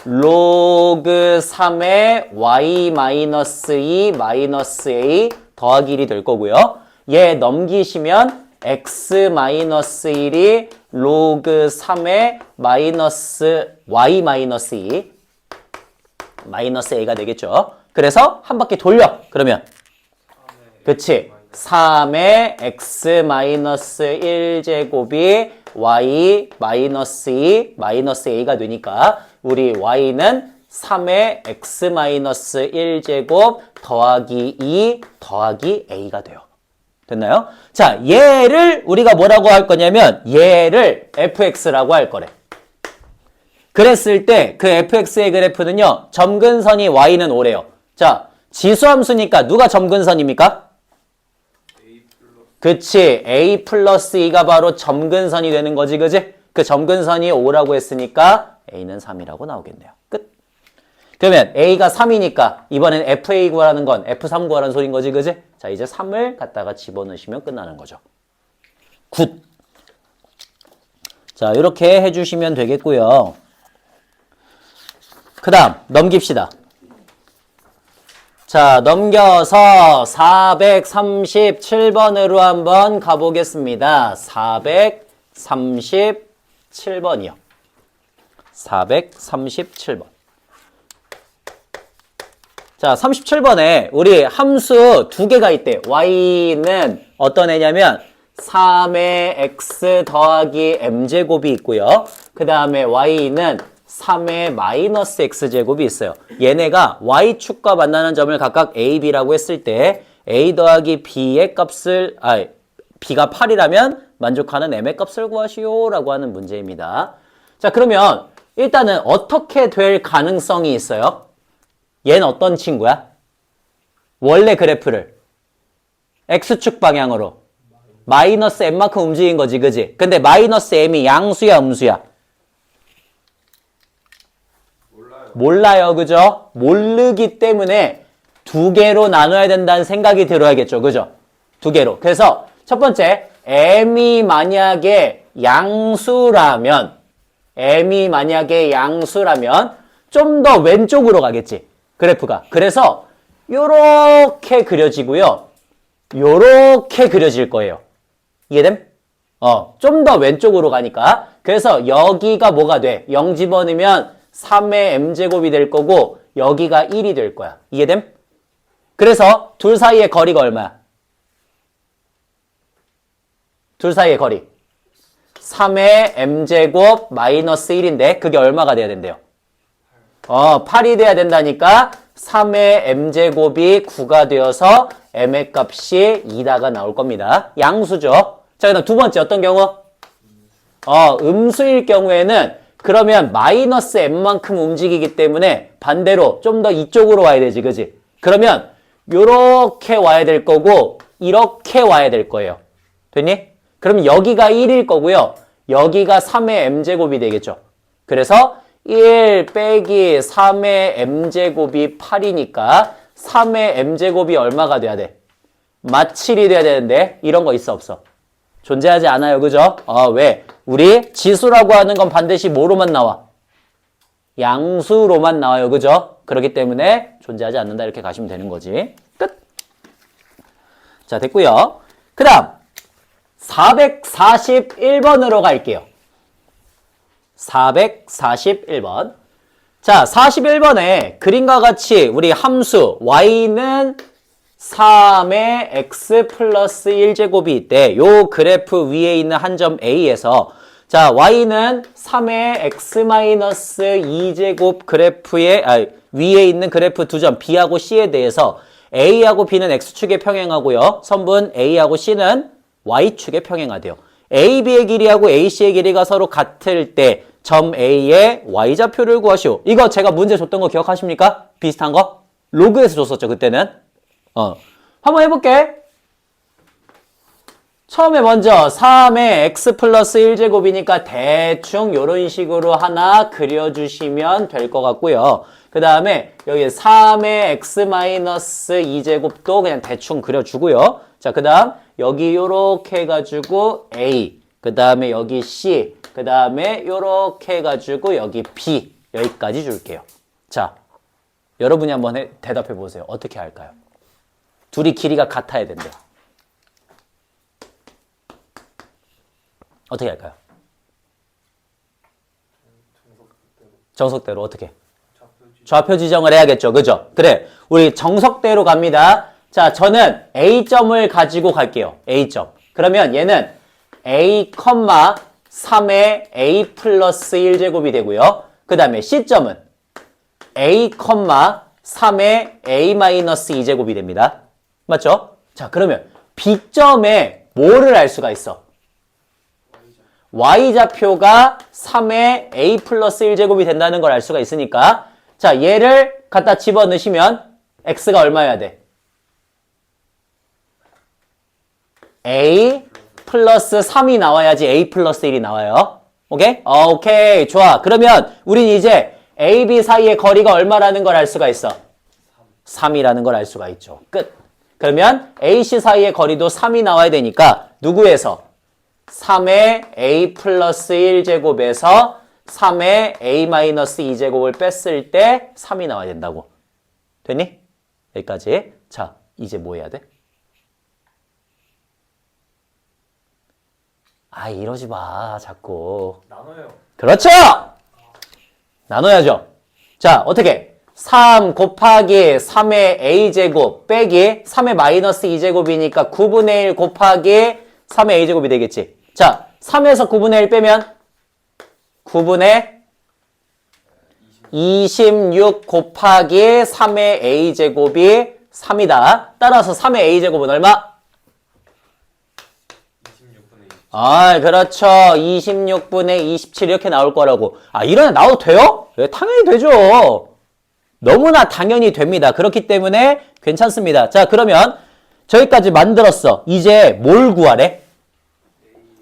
로그 3의 y-2 마이너스 a 더하기 1이 될 거고요. 얘 넘기시면 x-1이 로그 3의 마이너스 y-2 마이너스 a가 되겠죠. 그래서 한 바퀴 돌려. 그러면 그치. 3의 x-1제곱이 y 마이너스 2 마이너스 a가 되니까 우리 y는 3의 x-1제곱 더하기 2 더하기 a가 돼요. 됐나요? 자, 얘를 우리가 뭐라고 할 거냐면 얘를 fx라고 할 거래. 그랬을 때 그 fx의 그래프는요. 점근선이 y는 5래요. 자, 지수함수니까 누가 점근선입니까? 그치. a 플러스 2가 바로 점근선이 되는 거지. 그지? 그 점근선이 5라고 했으니까 a는 3이라고 나오겠네요. 끝. 그러면 a가 3이니까 이번엔 fa 구하라는 건 f3 구하라는 소린 거지. 그지? 자, 이제 3을 갖다가 집어넣으시면 끝나는 거죠. 굿. 자, 이렇게 해주시면 되겠고요. 그 다음 넘깁시다. 자, 넘겨서 437번으로 한번 가보겠습니다. 437번이요. 437번. 자, 37번에 우리 함수 두 개가 있대. y는 어떤 애냐면 3의 x 더하기 m제곱이 있고요. 그 다음에 y는 3의 마이너스 x제곱이 있어요. 얘네가 y축과 만나는 점을 각각 a, b라고 했을 때 a 더하기 b의 값을, b가 8이라면 만족하는 m의 값을 구하시오 라고 하는 문제입니다. 자, 그러면 일단은 어떻게 될 가능성이 있어요? 얘는 어떤 친구야? 원래 그래프를 x축 방향으로 마이너스 m만큼 움직인 거지, 그지? 근데 마이너스 m이 양수야, 음수야? 몰라요, 그죠? 모르기 때문에 두 개로 나눠야 된다는 생각이 들어야겠죠, 그죠? 두 개로. 그래서 첫 번째, m이 만약에 양수라면 좀 더 왼쪽으로 가겠지, 그래프가. 그래서 요렇게 그려지고요, 요렇게 그려질 거예요. 이해됨? 좀 더 왼쪽으로 가니까. 그래서 여기가 뭐가 돼? 0 집어넣으면 3의 m제곱이 될 거고 여기가 1이 될 거야. 이해됨? 그래서 둘 사이의 거리가 얼마야? 둘 사이의 거리 3의 m제곱 마이너스 1인데 그게 얼마가 돼야 된대요? 8이 돼야 된다니까 3의 m제곱이 9가 되어서 m의 값이 2다가 나올 겁니다. 양수죠. 자, 그다음 두 번째 어떤 경우? 음수일 경우에는 그러면 마이너스 m만큼 움직이기 때문에 반대로 좀 더 이쪽으로 와야 되지, 그지? 그러면 요렇게 와야 될 거고 이렇게 와야 될 거예요. 됐니? 그럼 여기가 1일 거고요. 여기가 3의 m제곱이 되겠죠. 그래서 1 빼기 3의 m제곱이 8이니까 3의 m제곱이 얼마가 돼야 돼? 마7이 돼야 되는데 이런 거 있어, 없어? 존재하지 않아요, 그죠? 왜? 우리 지수라고 하는 건 반드시 뭐로만 나와? 양수로만 나와요, 그죠? 그렇기 때문에 존재하지 않는다 이렇게 가시면 되는 거지. 끝! 자, 됐고요. 그 다음 441번으로 갈게요. 441번. 자, 41번에 그림과 같이 우리 함수 y는 3의 x 플러스 1제곱이 있대. 요 그래프 위에 있는 한 점 A에서 자, y는 3의 x 마이너스 2제곱 그래프에 위에 있는 그래프 두 점 B하고 C에 대해서 A하고 B는 X축에 평행하고요. 선분 A하고 C는 Y축에 평행하대요. A, B의 길이하고 A, C의 길이가 서로 같을 때 점 A의 Y좌표를 구하시오. 이거 제가 문제 줬던 거 기억하십니까? 비슷한 거? 로그에서 줬었죠, 그때는. 한번 해볼게. 처음에 먼저 3의 x 플러스 1제곱이니까 대충 이런 식으로 하나 그려주시면 될 것 같고요. 그 다음에 여기 3의 x 마이너스 2제곱도 그냥 대충 그려주고요. 자, 그 다음 여기 요렇게 해가지고 a, 그 다음에 여기 c, 그 다음에 요렇게 해가지고 여기 b, 여기까지 줄게요. 자, 여러분이 한번 대답해 보세요. 어떻게 할까요? 둘이 길이가 같아야 된대. 어떻게 할까요? 정석대로 어떻게? 좌표 지정을 해야겠죠. 그죠? 그래. 우리 정석대로 갑니다. 자, 저는 A점을 가지고 갈게요. A점. 그러면 얘는 A, 3의 A 플러스 1제곱이 되고요. 그 다음에 C점은 A, 3의 A 마이너스 2제곱이 됩니다. 맞죠? 자, 그러면 B점에 뭐를 알 수가 있어? Y좌표가 3의 A 플러스 1제곱이 된다는 걸 알 수가 있으니까 자, 얘를 갖다 집어넣으시면 X가 얼마여야 돼? A 플러스 3이 나와야지 A 플러스 1이 나와요. 오케이? 오케이. 좋아. 그러면 우린 이제 A, B 사이의 거리가 얼마라는 걸 알 수가 있어? 3이라는 걸 알 수가 있죠. 끝. 그러면 A, C 사이의 거리도 3이 나와야 되니까 누구에서? 3의 A 플러스 1제곱에서 3의 A 마이너스 2제곱을 뺐을 때 3이 나와야 된다고. 됐니? 여기까지. 자, 이제 뭐 해야 돼? 아, 이러지 마, 자꾸.
나눠요.
그렇죠! 나눠야죠. 자, 어떻게? 3 곱하기 3의 a제곱 빼기 3의 마이너스 2제곱이니까 9분의 1 곱하기 3의 a제곱이 되겠지. 자, 3에서 9분의 1 빼면 9분의 26 곱하기 3의 a제곱이 3이다. 따라서 3의 a제곱은 얼마?
26분의 20.
아, 그렇죠. 26분의 27 이렇게 나올 거라고. 아, 이런 애 나와도 돼요? 네, 당연히 되죠. 너무나 당연히 됩니다. 그렇기 때문에 괜찮습니다. 자, 그러면 저기까지 만들었어. 이제 뭘 구하래?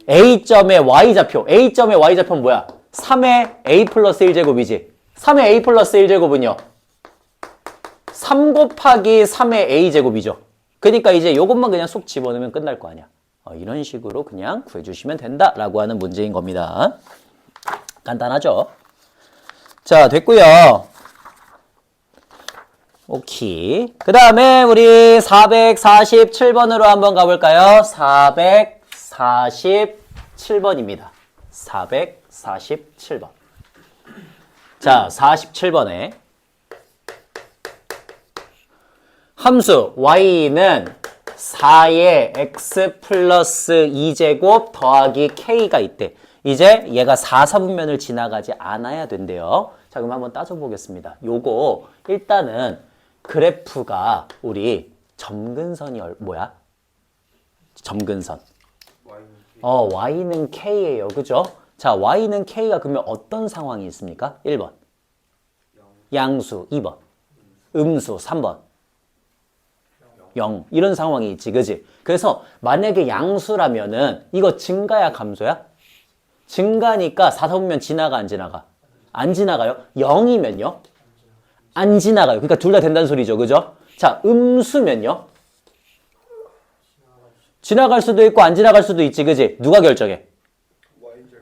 A점의 Y좌표. A점의 Y좌표는 뭐야? 3의 A 플러스 1제곱이지. 3의 A 플러스 1제곱은요. 3 곱하기 3의 A제곱이죠. 그러니까 이제 이것만 그냥 쏙 집어넣으면 끝날 거 아니야. 이런 식으로 그냥 구해주시면 된다라고 하는 문제인 겁니다. 간단하죠? 자, 됐고요. 오케이. 그 다음에 우리 447번으로 한번 가볼까요? 447번입니다. 447번. 자, 47번에 함수 y는 4의 x 플러스 2제곱 더하기 k가 있대. 이제 얘가 4사분면을 지나가지 않아야 된대요. 자, 그럼 한번 따져보겠습니다. 요거 일단은 그래프가 우리 점근선이 뭐야? 점근선. y는 k예요. 그죠? 자, y는 k가 그러면 어떤 상황이 있습니까? 1번. 양수. 2번. 음수. 3번. 0. 이런 상황이 있지. 그지? 그래서 만약에 양수라면은 이거 증가야 감소야? 증가니까 4사분면 지나가 안 지나가? 안 지나가요? 0이면요? 안 지나가요. 그러니까 둘 다 된다는 소리죠. 그죠? 자, 음수면요? 지나갈 수도 있고 안 지나갈 수도 있지. 그지? 누가 결정해?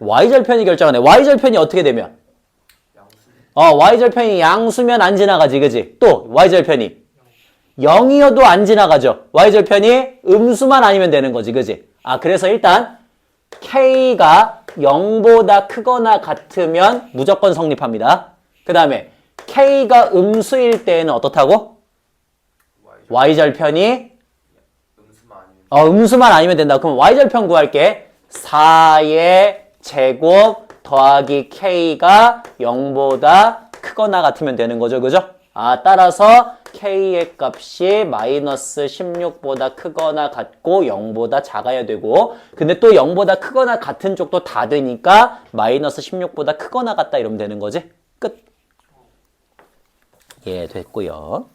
Y절편이 결정하네. Y절편이 어떻게 되면? Y절편이 양수면 안 지나가지. 그지? 또 Y절편이 0이어도 안 지나가죠. Y절편이 음수만 아니면 되는 거지. 그지? 아, 그래서 일단 K가 0보다 크거나 같으면 무조건 성립합니다. 그 다음에 K가 음수일 때는 어떻다고? Y절편이 음수만 아니면 된다. 그럼 Y절편 구할게. 4의 제곱 더하기 K가 0보다 크거나 같으면 되는 거죠. 그죠? 아, 따라서 K의 값이 마이너스 16보다 크거나 같고 0보다 작아야 되고, 근데 또 0보다 크거나 같은 쪽도 다 되니까 마이너스 16보다 크거나 같다 이러면 되는 거지. 끝. 예, 됐고요.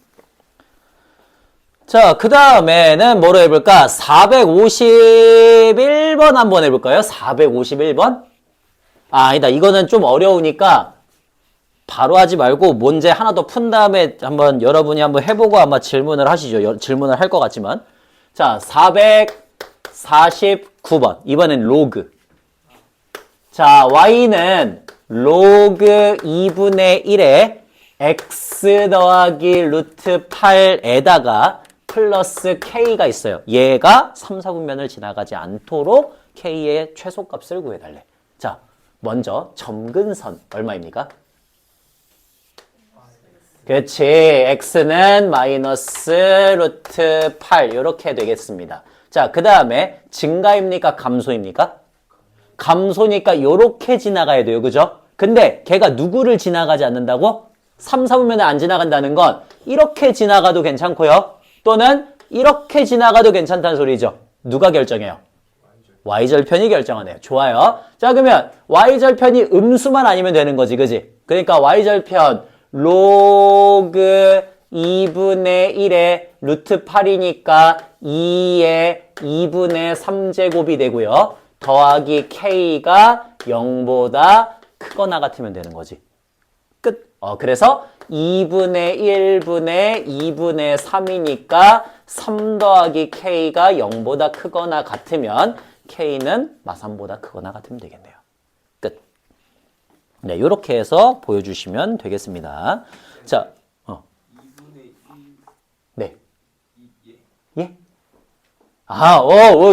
자, 그 다음에는 뭐로 해볼까? 451번 한번 해볼까요? 451번? 아, 아니다. 이거는 좀 어려우니까 바로 하지 말고 문제 하나 더 푼 다음에 한번 여러분이 한번 해보고 아마 질문을 하시죠. 질문을 할 것 같지만. 자, 449번. 이번엔 로그. 자, y는 로그 2분의 1에 x 더하기 루트 8에다가 플러스 k가 있어요. 얘가 3, 4분면을 지나가지 않도록 k의 최소값을 구해달래. 자, 먼저 점근선 얼마입니까? 그렇지. x는 마이너스 루트 8 이렇게 되겠습니다. 자, 그 다음에 증가입니까? 감소입니까? 감소니까 이렇게 지나가야 돼요. 그죠? 근데 걔가 누구를 지나가지 않는다고? 3, 4분면에 안 지나간다는 건 이렇게 지나가도 괜찮고요. 또는 이렇게 지나가도 괜찮다는 소리죠. 누가 결정해요? Y절편이 결정하네요. 좋아요. 자, 그러면 Y절편이 음수만 아니면 되는 거지. 그지? 그러니까 Y절편 로그 2분의 1에 루트 8이니까 2의 2분의 3제곱이 되고요. 더하기 K가 0보다 크거나 같으면 되는 거지. 끝. 그래서 2분의 1분의 2분의 3이니까 3 더하기 K가 0보다 크거나 같으면 K는 마삼보다 크거나 같으면 되겠네요. 끝. 네, 이렇게 해서 보여주시면 되겠습니다. 자,
2분의 1.
네.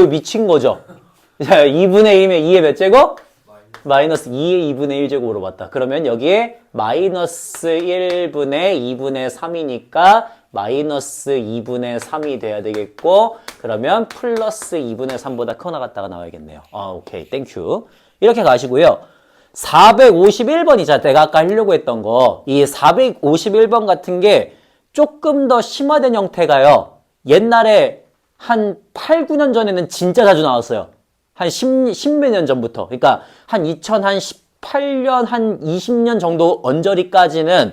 미친 거죠. 자, 2분의 1이면 2의 몇 제곱? 마이너스 2의 2분의 1 제곱으로 봤다. 그러면 여기에 마이너스 1분의 2분의 3이니까 마이너스 2분의 3이 돼야 되겠고, 그러면 플러스 2분의 3보다 커 나갔다가 나와야겠네요. 오케이. 땡큐. 이렇게 가시고요. 451번이자 내가 아까 하려고 했던 거, 이 451번 같은 게 조금 더 심화된 형태가요. 옛날에 한 8, 9년 전에는 진짜 자주 나왔어요. 한 10몇 년 전부터. 그러니까 한 2018년, 한 20년 정도 언저리까지는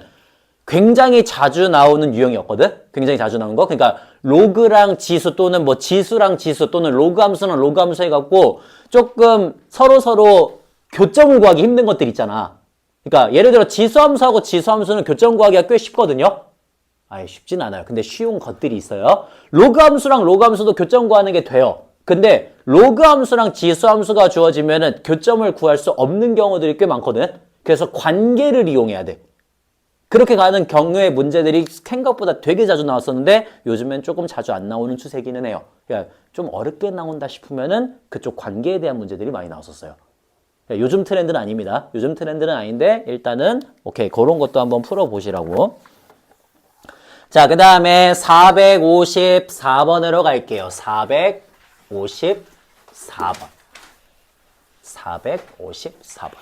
굉장히 자주 나오는 유형이었거든? 굉장히 자주 나오는 거. 그러니까 로그랑 지수 또는 뭐 지수랑 지수 또는 로그 함수랑 로그 함수 해갖고 조금 서로 교점을 구하기 힘든 것들 있잖아. 그러니까 예를 들어 지수 함수하고 지수 함수는 교점 구하기가 꽤 쉽거든요? 쉽진 않아요. 근데 쉬운 것들이 있어요. 로그 함수랑 로그 함수도 교점 구하는 게 돼요. 근데 로그 함수랑 지수 함수가 주어지면은 교점을 구할 수 없는 경우들이 꽤 많거든. 그래서 관계를 이용해야 돼. 그렇게 가는 경우의 문제들이 생각보다 되게 자주 나왔었는데 요즘엔 조금 자주 안 나오는 추세기는 해요. 그러니까 좀 어렵게 나온다 싶으면은 그쪽 관계에 대한 문제들이 많이 나왔었어요. 그러니까 요즘 트렌드는 아닙니다. 요즘 트렌드는 아닌데 일단은 오케이, 그런 것도 한번 풀어보시라고. 자, 그 다음에 454번으로 갈게요. 454번. 454번.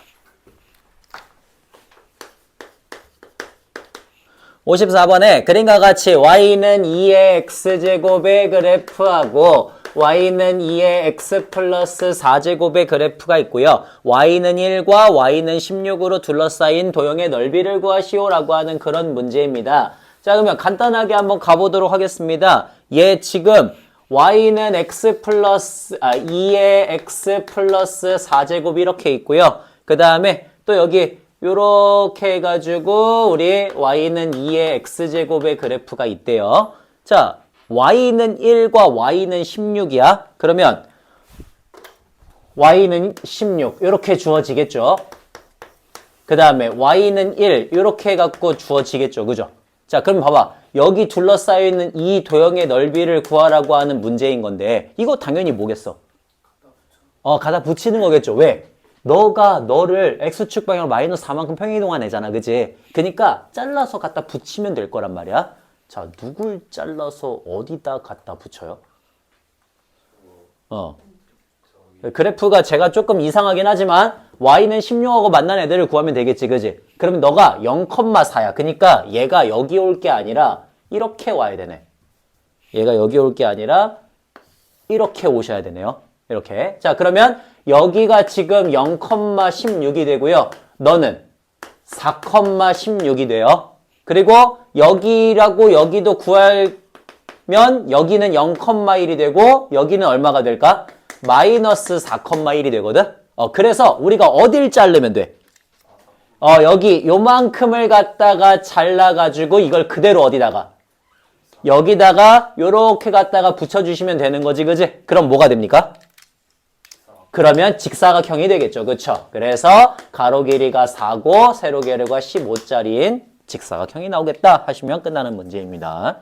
54번에 그림과 같이 y는 2의 x제곱의 그래프하고 y는 2의 x 플러스 4제곱의 그래프가 있고요. y는 1과 y는 16으로 둘러싸인 도형의 넓이를 구하시오라고 하는 그런 문제입니다. 자, 그러면 간단하게 한번 가보도록 하겠습니다. 얘 지금 y는 x 플러스 2의 x 플러스 4제곱 이렇게 있고요. 그 다음에 또 여기 요렇게 해가지고 우리 y는 2의 x제곱의 그래프가 있대요. 자, y는 1과 y는 16이야. 그러면 y는 16 이렇게 주어지겠죠. 그 다음에 y는 1 이렇게 해갖고 주어지겠죠. 그죠? 자, 그럼 봐봐. 여기 둘러싸여 있는 이 도형의 넓이를 구하라고 하는 문제인 건데 이거 당연히 뭐겠어? 갖다 붙이는 거겠죠. 왜? 너를 x축 방향으로 마이너스 4만큼 평행이동하내잖아. 그지? 그러니까 잘라서 갖다 붙이면 될 거란 말이야. 자, 누굴 잘라서 어디다 갖다 붙여요? 그래프가 제가 조금 이상하긴 하지만 y는 16하고 만난 애들을 구하면 되겠지. 그지? 그러면 너가 0,4야. 그러니까 얘가 여기 올 게 아니라 이렇게 와야 되네. 얘가 여기 올 게 아니라 이렇게 오셔야 되네요. 이렇게. 자, 그러면 여기가 지금 0,16이 되고요. 너는 4,16이 돼요. 그리고 여기라고 여기도 구하면 여기는 0,1이 되고 여기는 얼마가 될까? 마이너스 4,1이 되거든. 그래서 우리가 어딜 자르면 돼? 여기 요만큼을 갖다가 잘라가지고 이걸 그대로 어디다가? 여기다가 요렇게 갖다가 붙여주시면 되는 거지. 그지? 그럼 뭐가 됩니까? 그러면 직사각형이 되겠죠. 그쵸? 그래서 가로 길이가 4고 세로 길이가 15짜리인 직사각형이 나오겠다 하시면 끝나는 문제입니다.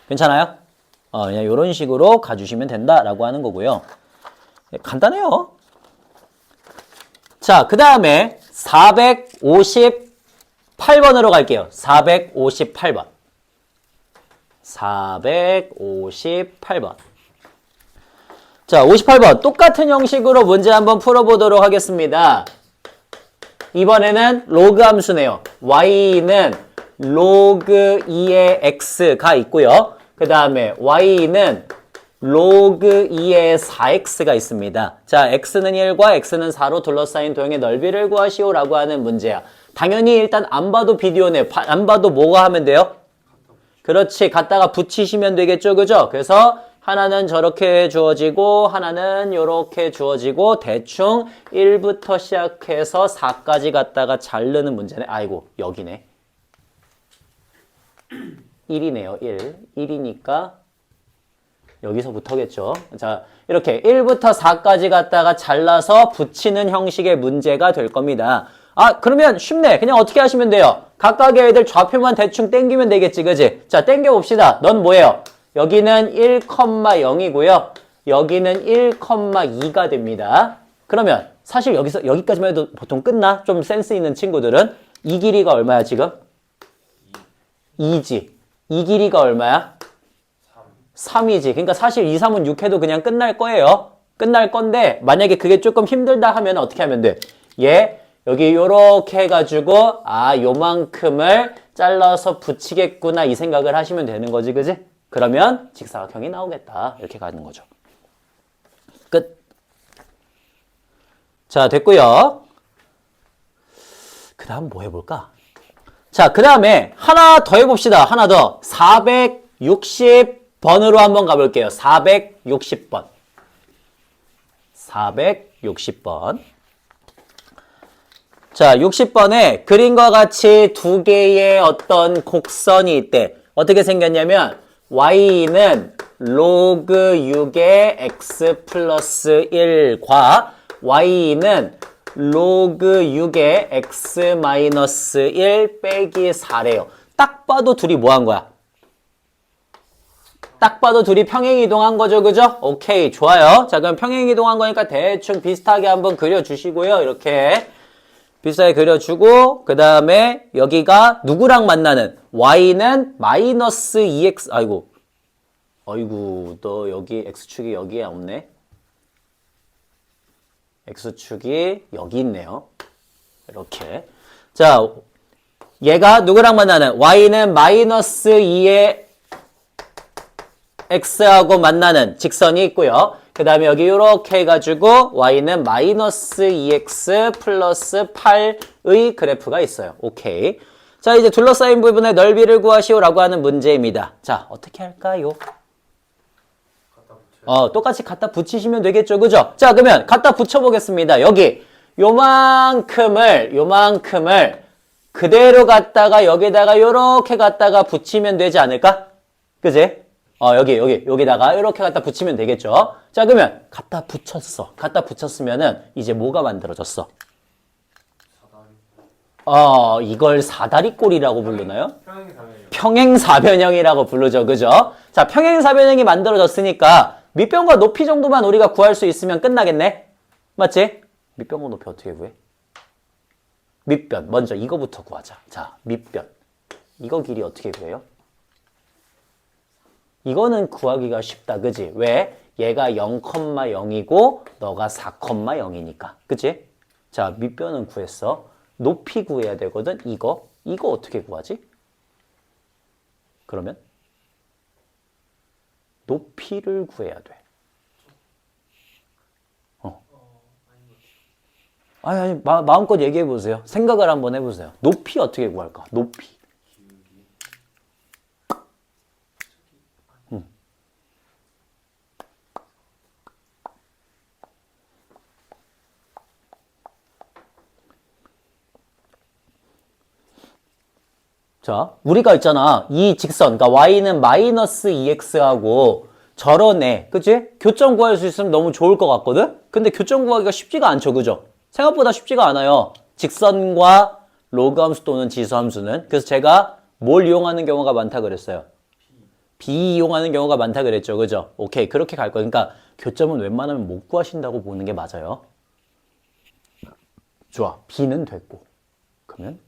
괜찮아요? 그냥 이런 식으로 가주시면 된다라고 하는 거고요. 간단해요. 자, 그 다음에 458번으로 갈게요. 458번. 458번. 자, 58번. 똑같은 형식으로 문제 한번 풀어보도록 하겠습니다. 이번에는 로그 함수네요. y는 로그 2의 x가 있고요. 그 다음에 y는 로그 2의 4x가 있습니다. 자, x는 1과 x는 4로 둘러싸인 도형의 넓이를 구하시오라고 하는 문제야. 당연히 일단 안 봐도 비디오네. 안 봐도 뭐가 하면 돼요? 그렇지. 갖다가 붙이시면 되겠죠. 그죠? 그래서 하나는 저렇게 주어지고 하나는 요렇게 주어지고 대충 1부터 시작해서 4까지 갖다가 자르는 문제네. 아이고, 여기네. 1이네요. 1. 1이니까 여기서부터겠죠. 자, 이렇게 1부터 4까지 갖다가 잘라서 붙이는 형식의 문제가 될 겁니다. 그러면 쉽네. 그냥 어떻게 하시면 돼요? 각각의 애들 좌표만 대충 땡기면 되겠지. 그지? 자, 땡겨봅시다. 넌 뭐예요? 여기는 1,0이고요. 여기는 1,2가 됩니다. 그러면 사실 여기서 여기까지만 해도 보통 끝나? 좀 센스 있는 친구들은 이 길이가 얼마야 지금? 2지. 이 길이가 얼마야? 3이지. 그러니까 사실 2, 3은 6 해도 그냥 끝날 거예요. 끝날 건데 만약에 그게 조금 힘들다 하면 어떻게 하면 돼? 얘 여기 요렇게 해가지고 요만큼을 잘라서 붙이겠구나 이 생각을 하시면 되는 거지, 그지? 그러면 직사각형이 나오겠다. 이렇게 가는 거죠. 끝. 자, 됐고요. 그 다음 뭐 해볼까? 자, 그 다음에 하나 더 해봅시다. 하나 더. 460번으로 한번 가볼게요. 460번. 460번. 자, 60번에 그림과 같이 두 개의 어떤 곡선이 있대. 어떻게 생겼냐면 y는 로그 6의 x 플러스 1과 y는 로그 6의 x 마이너스 1 빼기 4래요. 딱 봐도 둘이 뭐 한 거야? 딱 봐도 둘이 평행이동한 거죠, 그죠? 오케이, 좋아요. 자, 그럼 평행이동한 거니까 대충 비슷하게 한번 그려주시고요. 이렇게 비슷하게 그려주고 그 다음에 여기가 누구랑 만나는? y는 마이너스 2x 아이고 너 여기 x축이 여기에 없네. x축이 여기 있네요. 이렇게. 자, 얘가 누구랑 만나는? y는 마이너스 2의 x하고 만나는 직선이 있고요. 그 다음에 여기 이렇게 해가지고 y는 마이너스 2x 플러스 8의 그래프가 있어요. 오케이. 자, 이제 둘러싸인 부분의 넓이를 구하시오라고 하는 문제입니다. 자, 어떻게 할까요? 똑같이 갖다 붙이시면 되겠죠. 그죠? 자, 그러면 갖다 붙여보겠습니다. 여기 요만큼을 그대로 갖다가 여기다가 요렇게 갖다가 붙이면 되지 않을까? 그지? 여기다가 이렇게 갖다 붙이면 되겠죠. 자, 그러면 갖다 붙였어. 갖다 붙였으면은 이제 뭐가 만들어졌어? 이걸 사다리꼴이라고 부르나요? 평행사변형이라고 부르죠. 그죠? 자, 평행사변형이 만들어졌으니까 밑변과 높이 정도만 우리가 구할 수 있으면 끝나겠네? 맞지? 밑변과 높이 어떻게 구해? 밑변. 먼저 이거부터 구하자. 자, 밑변. 이거 길이 어떻게 구해요? 이거는 구하기가 쉽다. 그지? 왜? 얘가 0,0이고 너가 4,0이니까. 그치? 자, 밑변은 구했어. 높이 구해야 되거든. 이거 어떻게 구하지? 그러면 높이를 구해야 돼. 아니, 마음껏 얘기해 보세요. 생각을 한번 해보세요. 높이 어떻게 구할까? 높이. 자, 우리가 있잖아. 이 직선, 그러니까 y는 마이너스 2x하고 저런 애, 그치? 교점 구할 수 있으면 너무 좋을 것 같거든? 근데 교점 구하기가 쉽지가 않죠, 그죠? 생각보다 쉽지가 않아요. 직선과 로그 함수 또는 지수 함수는. 그래서 제가 뭘 이용하는 경우가 많다 그랬어요? b 이용하는 경우가 많다 그랬죠, 그죠? 오케이, 그렇게 갈 거예요. 그러니까 교점은 웬만하면 못 구하신다고 보는 게 맞아요. 좋아, b는 됐고. 그러면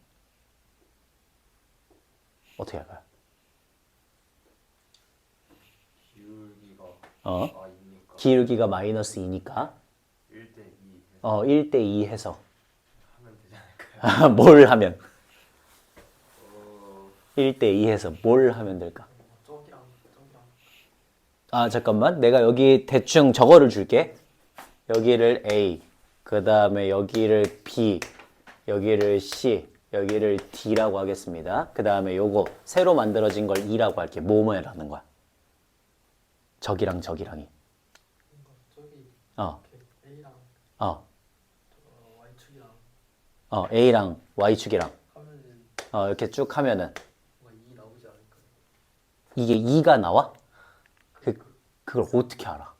어떻게 할까요? 기울기가 마이너스 2니까 1대 2 해서
하면 되지 않을까요?
뭘 하면? 1대 2 해서 뭘 하면 될까? 잠깐만. 내가 여기 대충 저거를 줄게. 여기를 A, 그 다음에 여기를 B, 여기를 C, 여기를 D라고 하겠습니다. 그 다음에 요거 새로 만들어진 걸 E라고 할게. 뭐뭐라는 거야? 저기랑 저기랑이. A랑 Y축이랑 이렇게 쭉 하면은 이게 2가 나와? 그걸 어떻게 알아?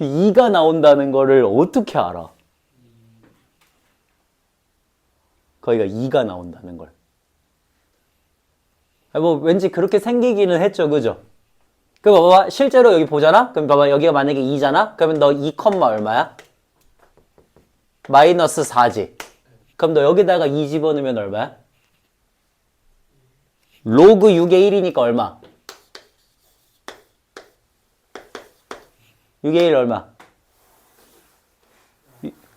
2가 나온다는 거를 어떻게 알아? 거기가 2가 나온다는 걸. 뭐 왠지 그렇게 생기기는 했죠. 그죠? 그럼 봐봐. 실제로 여기 보잖아? 그럼 봐봐. 여기가 만약에 2잖아? 그러면 너 2, 얼마야? 마이너스 4지. 그럼 너 여기다가 2 집어넣으면 얼마야? 로그 6의 1이니까 얼마? 6의 1 얼마?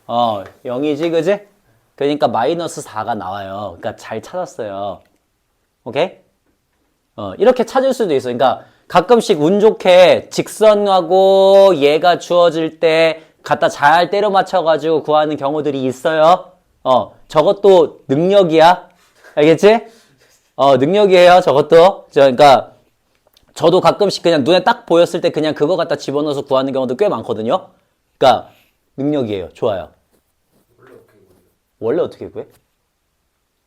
0이지, 그지? 그러니까 마이너스 4가 나와요. 그러니까 잘 찾았어요. 오케이? 이렇게 찾을 수도 있어. 그러니까 가끔씩 운 좋게 직선하고 얘가 주어질 때 갖다 잘 때려 맞춰가지고 구하는 경우들이 있어요. 저것도 능력이야. 알겠지? 능력이에요. 저것도. 그러니까 저도 가끔씩 그냥 눈에 딱 보였을 때 그냥 그거 갖다 집어넣어서 구하는 경우도 꽤 많거든요. 그러니까 능력이에요. 좋아요.
원래 어떻게 구해요?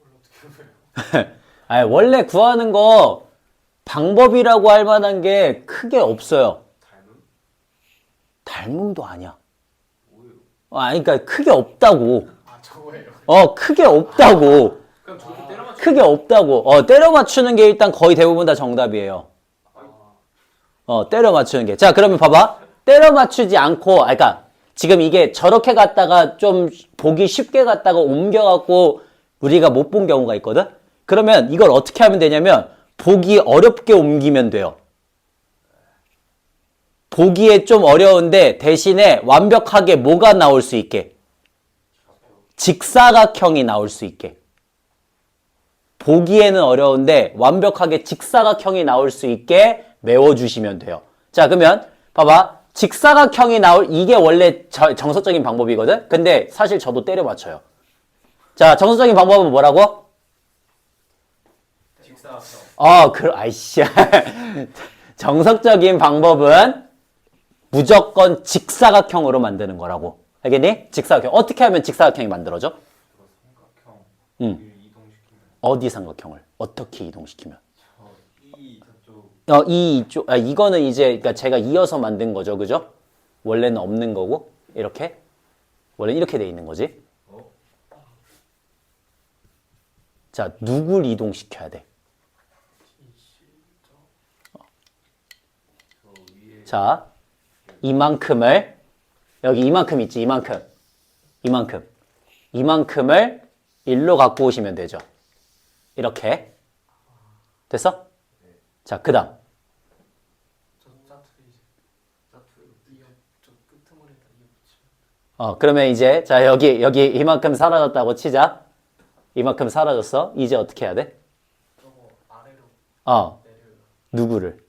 원래 어떻게 구해? 아니, 원래 구하는 거 방법이라고 할 만한 게 크게 없어요.
닮음?
닮음도 아니야.
뭐예요?
아니, 그러니까 크게 없다고.
아 저거예요.
크게 없다고.
그럼 저렇게 때려 맞추.
크게 없다고. 때려 맞추는 게 일단 거의 대부분 다 정답이에요. 때려 맞추는 게. 자, 그러면 봐봐. 때려 맞추지 않고, 그러니까 지금 이게 저렇게 갔다가 좀 보기 쉽게 갔다가 옮겨갖고 우리가 못 본 경우가 있거든? 그러면 이걸 어떻게 하면 되냐면 보기 어렵게 옮기면 돼요. 보기에 좀 어려운데 대신에 완벽하게 뭐가 나올 수 있게? 직사각형이 나올 수 있게. 보기에는 어려운데 완벽하게 직사각형이 나올 수 있게 메워주시면 돼요. 자, 그러면 봐봐. 직사각형이 이게 원래 정석적인 방법이거든? 근데 사실 저도 때려 맞춰요. 자, 정석적인 방법은 뭐라고?
직사각형.
아이씨. 정석적인 방법은 무조건 직사각형으로 만드는 거라고. 알겠니? 직사각형. 어떻게 하면 직사각형이 만들어져?
삼각형. 이동시키면.
어디 삼각형을? 어떻게 이동시키면?
저쪽.
이쪽, 이거는 이제, 그러니까 제가 이어서 만든 거죠. 그죠? 원래는 없는 거고, 이렇게. 원래 이렇게 돼 있는 거지. 자, 누굴 이동시켜야 돼? 자, 이만큼을, 여기 이만큼 있지, 이만큼을 일로 갖고 오시면 되죠. 이렇게. 됐어? 자, 그 다음. 그러면 이제, 자, 여기 이만큼 사라졌다고 치자. 이만큼 사라졌어. 이제 어떻게 해야 돼?
저거 아래로 내려요.
누구를?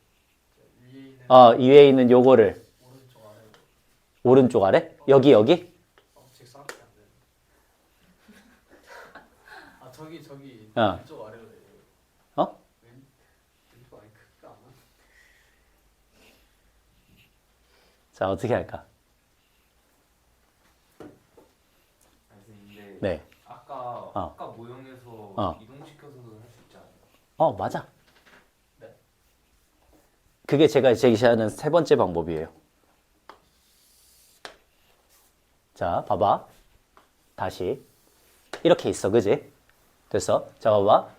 위에 있는
위에 있는 요거를.
오른쪽 아래로.
오른쪽 아래? 여기?
직사각형이 안 되네. 아 저기 왼쪽 아래로 내려요. 왼쪽 아니 크기가 안 나.
자, 어떻게 할까?
근데
네.
아까 모형에서 이동시켜서도 할 수 있지 않아요?
맞아.
네.
그게 제가 제시하는 세 번째 방법이에요. 자, 봐봐. 다시. 이렇게 있어, 그지? 됐어? 자, 봐봐.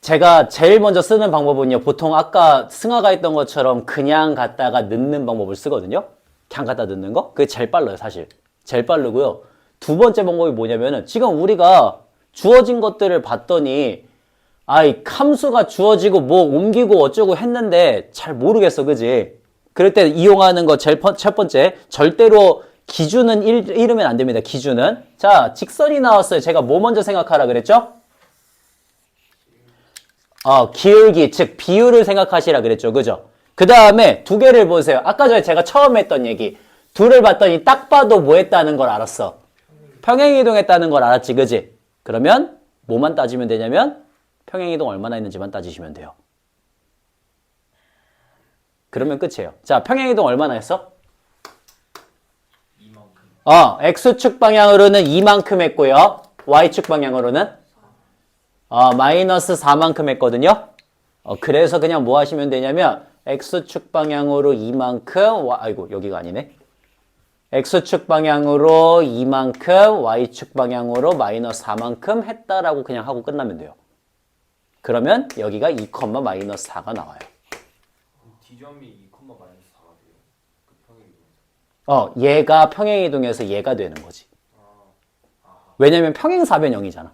제가 제일 먼저 쓰는 방법은요, 보통 아까 승하가 했던 것처럼 그냥 갖다가 넣는 방법을 쓰거든요? 그냥 갖다 넣는 거? 그게 제일 빨라요, 사실. 제일 빠르고요. 두 번째 방법이 뭐냐면은, 지금 우리가 주어진 것들을 봤더니, 함수가 주어지고 뭐 옮기고 어쩌고 했는데 잘 모르겠어, 그지? 그럴 때 이용하는 거 첫 번째, 절대로 기준은 잃으면 안 됩니다, 기준은. 자, 직선이 나왔어요. 제가 뭐 먼저 생각하라 그랬죠? 기울기, 즉 비율을 생각하시라 그랬죠, 그죠? 그 다음에 두 개를 보세요. 아까 전에 제가 처음 했던 얘기. 둘을 봤더니 딱 봐도 뭐 했다는 걸 알았어. 평행이동했다는 걸 알았지, 그지? 그러면 뭐만 따지면 되냐면 평행이동 얼마나 있는지만 따지시면 돼요. 그러면 끝이에요. 자, 평행이동 얼마나 했어?
이만큼.
X축 방향으로는 이만큼 했고요. Y축 방향으로는 마이너스 4만큼 했거든요. 그래서 그냥 뭐 하시면 되냐면 X축 방향으로 이만큼, 여기가 아니네. X축 방향으로 이만큼, Y축 방향으로 마이너스 4만큼 했다라고 그냥 하고 끝나면 돼요. 그러면 여기가 2, 마이너스 4가 나와요.
D점이 2, 마이너스 4가 돼요. 그 평행이동에서.
얘가 평행이동해서 얘가 되는 거지. 왜냐면 평행사변형이잖아.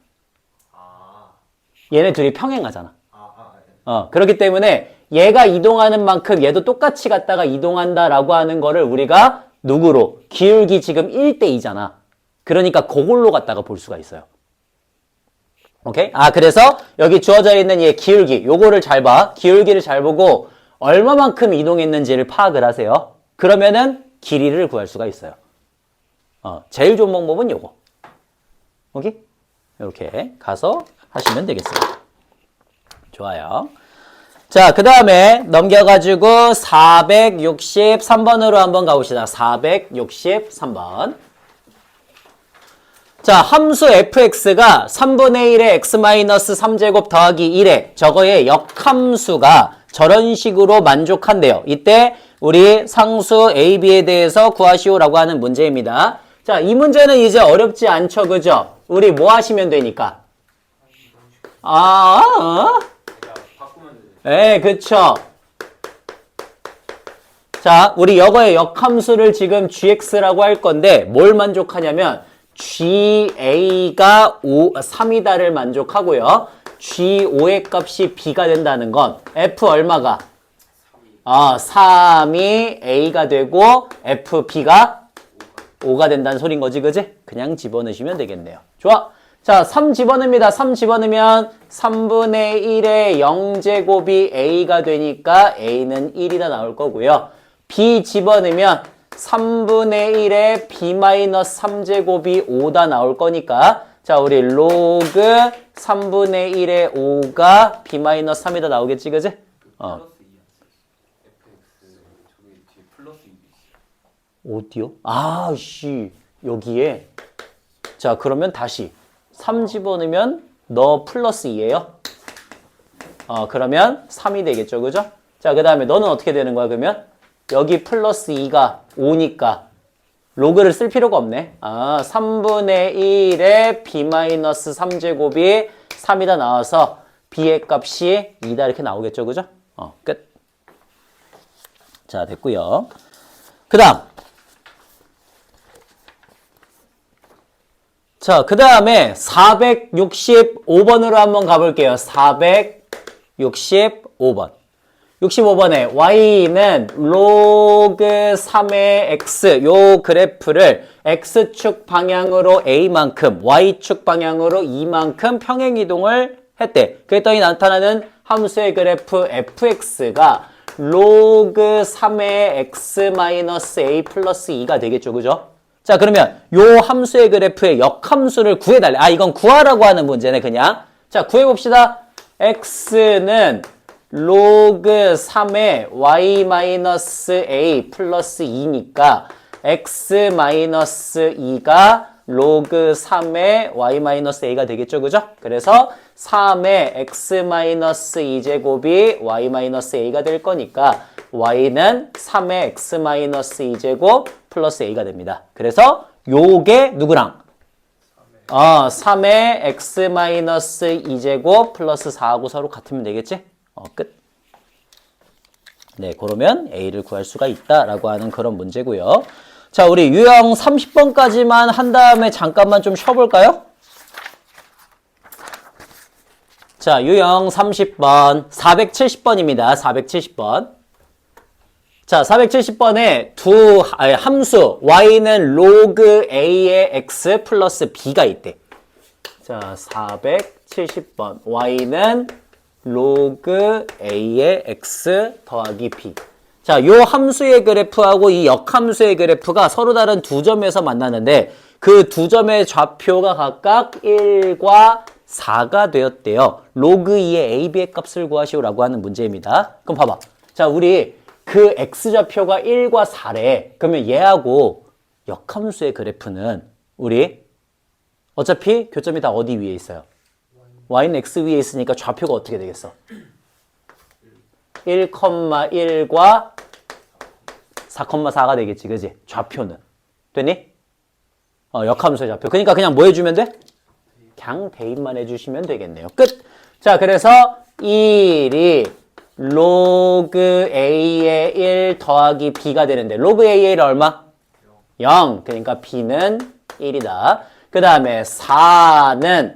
얘네 둘이 평행하잖아. 그렇기 때문에 얘가 이동하는 만큼 얘도 똑같이 갔다가 이동한다라고 하는 거를 우리가 누구로? 기울기 지금 1대2잖아. 그러니까 그걸로 갖다가 볼 수가 있어요. 오케이? 그래서 여기 주어져 있는 얘 기울기, 요거를 잘 봐. 기울기를 잘 보고 얼마만큼 이동했는지를 파악을 하세요. 그러면은 길이를 구할 수가 있어요. 제일 좋은 방법은 요거. 오케이? 이렇게 가서 하시면 되겠습니다. 좋아요. 자, 그 다음에 넘겨가지고 463번으로 한번 가봅시다. 463번. 자, 함수 fx가 3분의 1의 x-3제곱 더하기 1에 저거의 역함수가 저런 식으로 만족한대요. 이때 우리 상수 a, b에 대해서 구하시오라고 하는 문제입니다. 자, 이 문제는 이제 어렵지 않죠, 그죠? 우리 뭐 하시면 되니까? 네, 그쵸. 자, 우리 여거의 역함수를 지금 gx라고 할 건데 뭘 만족하냐면 ga가 3이다를 만족하고요. g5의 값이 b가 된다는 건 f 얼마가? 3이 a가 되고 fb가 5가 된다는 소린 거지, 그지? 그냥 집어넣으시면 되겠네요. 좋아. 자, 3 집어넣습니다. 3 집어넣으면 3분의 1의 0제곱이 a가 되니까 a는 1이다 나올 거고요. b 집어넣으면 3분의 1의 b-3제곱이 5다 나올 거니까 자, 우리 로그 3분의 1의 5가 b-3이다 나오겠지, 그지?
플러스 2 fx 저기 뒤에 플러스 2 있어요.
어디요? 여기에. 자, 그러면 다시 3 집어넣으면 너 플러스 2예요. 그러면 3이 되겠죠, 그죠? 자, 그 다음에 너는 어떻게 되는 거야, 그러면? 여기 플러스 2가 5니까 로그를 쓸 필요가 없네. 3분의 1의 b-3제곱이 3이다 나와서 b의 값이 2다 이렇게 나오겠죠, 그죠? 끝. 자, 됐고요. 그 다음. 자, 그 다음에 465번으로 한번 가볼게요. 465번. 65번에 y는 로그 3의 x 요 그래프를 x축 방향으로 a만큼 y축 방향으로 2만큼 평행이동을 했대. 그랬더니 나타나는 함수의 그래프 fx가 로그 3의 x-a 플러스 2가 되겠죠, 그죠? 자, 그러면 요 함수의 그래프의 역함수를 구해달래. 이건 구하라고 하는 문제네, 그냥. 자, 구해봅시다. x는 로그 3의 y-a 플러스 2니까 x-2가 로그 3의 y-a가 되겠죠, 그죠? 그래서 3의 x-2제곱이 y-a가 될 거니까 y는 3의 x-2제곱 플러스 a가 됩니다. 그래서 요게 누구랑? 3의 x-2제곱 플러스 4하고 서로 같으면 되겠지? 끝. 네, 그러면 a를 구할 수가 있다라고 하는 그런 문제고요. 자, 우리 유형 30번까지만 한 다음에 잠깐만 좀 쉬어볼까요? 자, 유형 30번, 470번입니다. 470번. 자, 470번에 함수 y는 로그 a의 x 플러스 b가 있대. 자, 470번 y는 로그 a의 x 더하기 b. 자, 요 함수의 그래프하고 이 역함수의 그래프가 서로 다른 두 점에서 만나는데 그 두 점의 좌표가 각각 1과 4가 되었대요. 로그 2의 a, b의 값을 구하시오라고 하는 문제입니다. 그럼 봐봐. 자, 우리 그 x좌표가 1과 4래. 그러면 얘하고 역함수의 그래프는 우리 어차피 교점이 다 어디 위에 있어요? y는 x 위에 있으니까 좌표가 어떻게 되겠어? 1,1과 4,4가 되겠지, 그지? 좌표는. 됐니? 역함수의 좌표. 그러니까 그냥 뭐 해주면 돼? 그냥 대입만 해주시면 되겠네요. 끝! 자, 그래서 1이 로그 A의 1 더하기 B가 되는데 로그 A의 1은 얼마? 0. 그러니까 B는 1이다. 그 다음에 4는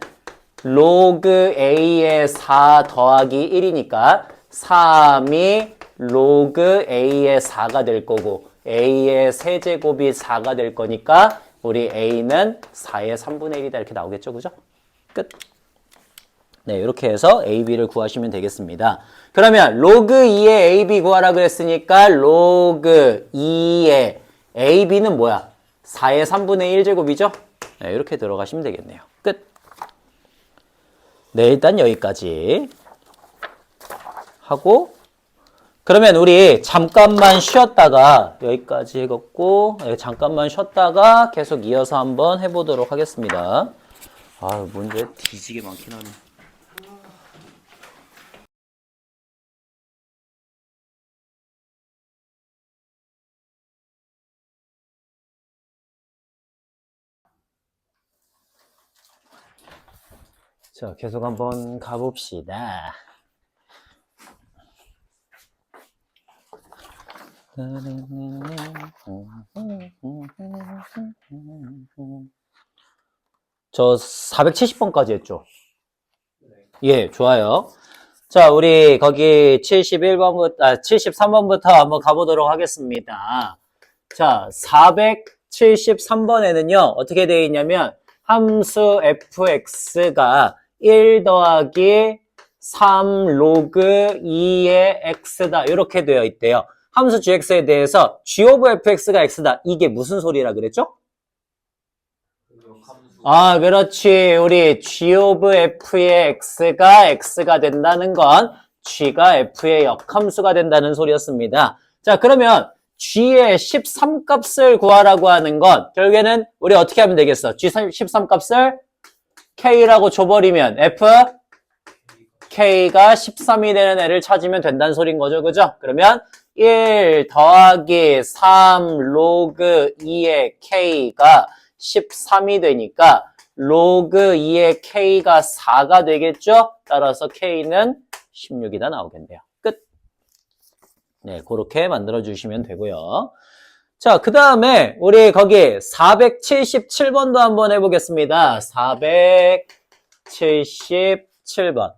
로그 A의 4 더하기 1이니까 3이 로그 A의 4가 될 거고 A의 세제곱이 4가 될 거니까 우리 A는 4의 3분의 1이다 이렇게 나오겠죠. 그죠? 끝. 네, 이렇게 해서 A, B를 구하시면 되겠습니다. 그러면 로그 2의 A, B 구하라 그랬으니까 로그 2의 A, B는 뭐야? 4의 3분의 1제곱이죠? 네, 이렇게 들어가시면 되겠네요. 끝. 네, 일단 여기까지 하고 그러면 우리 잠깐만 쉬었다가 여기까지 해갖고 잠깐만 쉬었다가 계속 이어서 한번 해보도록 하겠습니다. 아, 문제 뒤지게 많긴 하네. 자, 계속 한번 가봅시다. 저 470번까지 했죠? 예, 좋아요. 자, 우리 거기 73번부터 한번 가보도록 하겠습니다. 자, 473번에는요, 어떻게 되어 있냐면, 함수 fx가 1 더하기 3 로그 2의 x다. 이렇게 되어 있대요. 함수 gx에 대해서 g of fx가 x다. 이게 무슨 소리라 그랬죠? 아, 그렇지. 우리 g of f의 x가 된다는 건 g가 f의 역함수가 된다는 소리였습니다. 자, 그러면 g의 13값을 구하라고 하는 건 결국에는 우리 어떻게 하면 되겠어? g 13값을 k라고 줘버리면 f k가 13이 되는 애를 찾으면 된다는 소린 거죠. 그죠? 그러면 1 더하기 3 로그 2의 k가 13이 되니까 로그 2의 k가 4가 되겠죠? 따라서 k는 16이다 나오겠네요. 끝. 네, 그렇게 만들어 주시면 되고요. 자, 그 다음에 우리 거기 477번도 한번 해보겠습니다. 477번.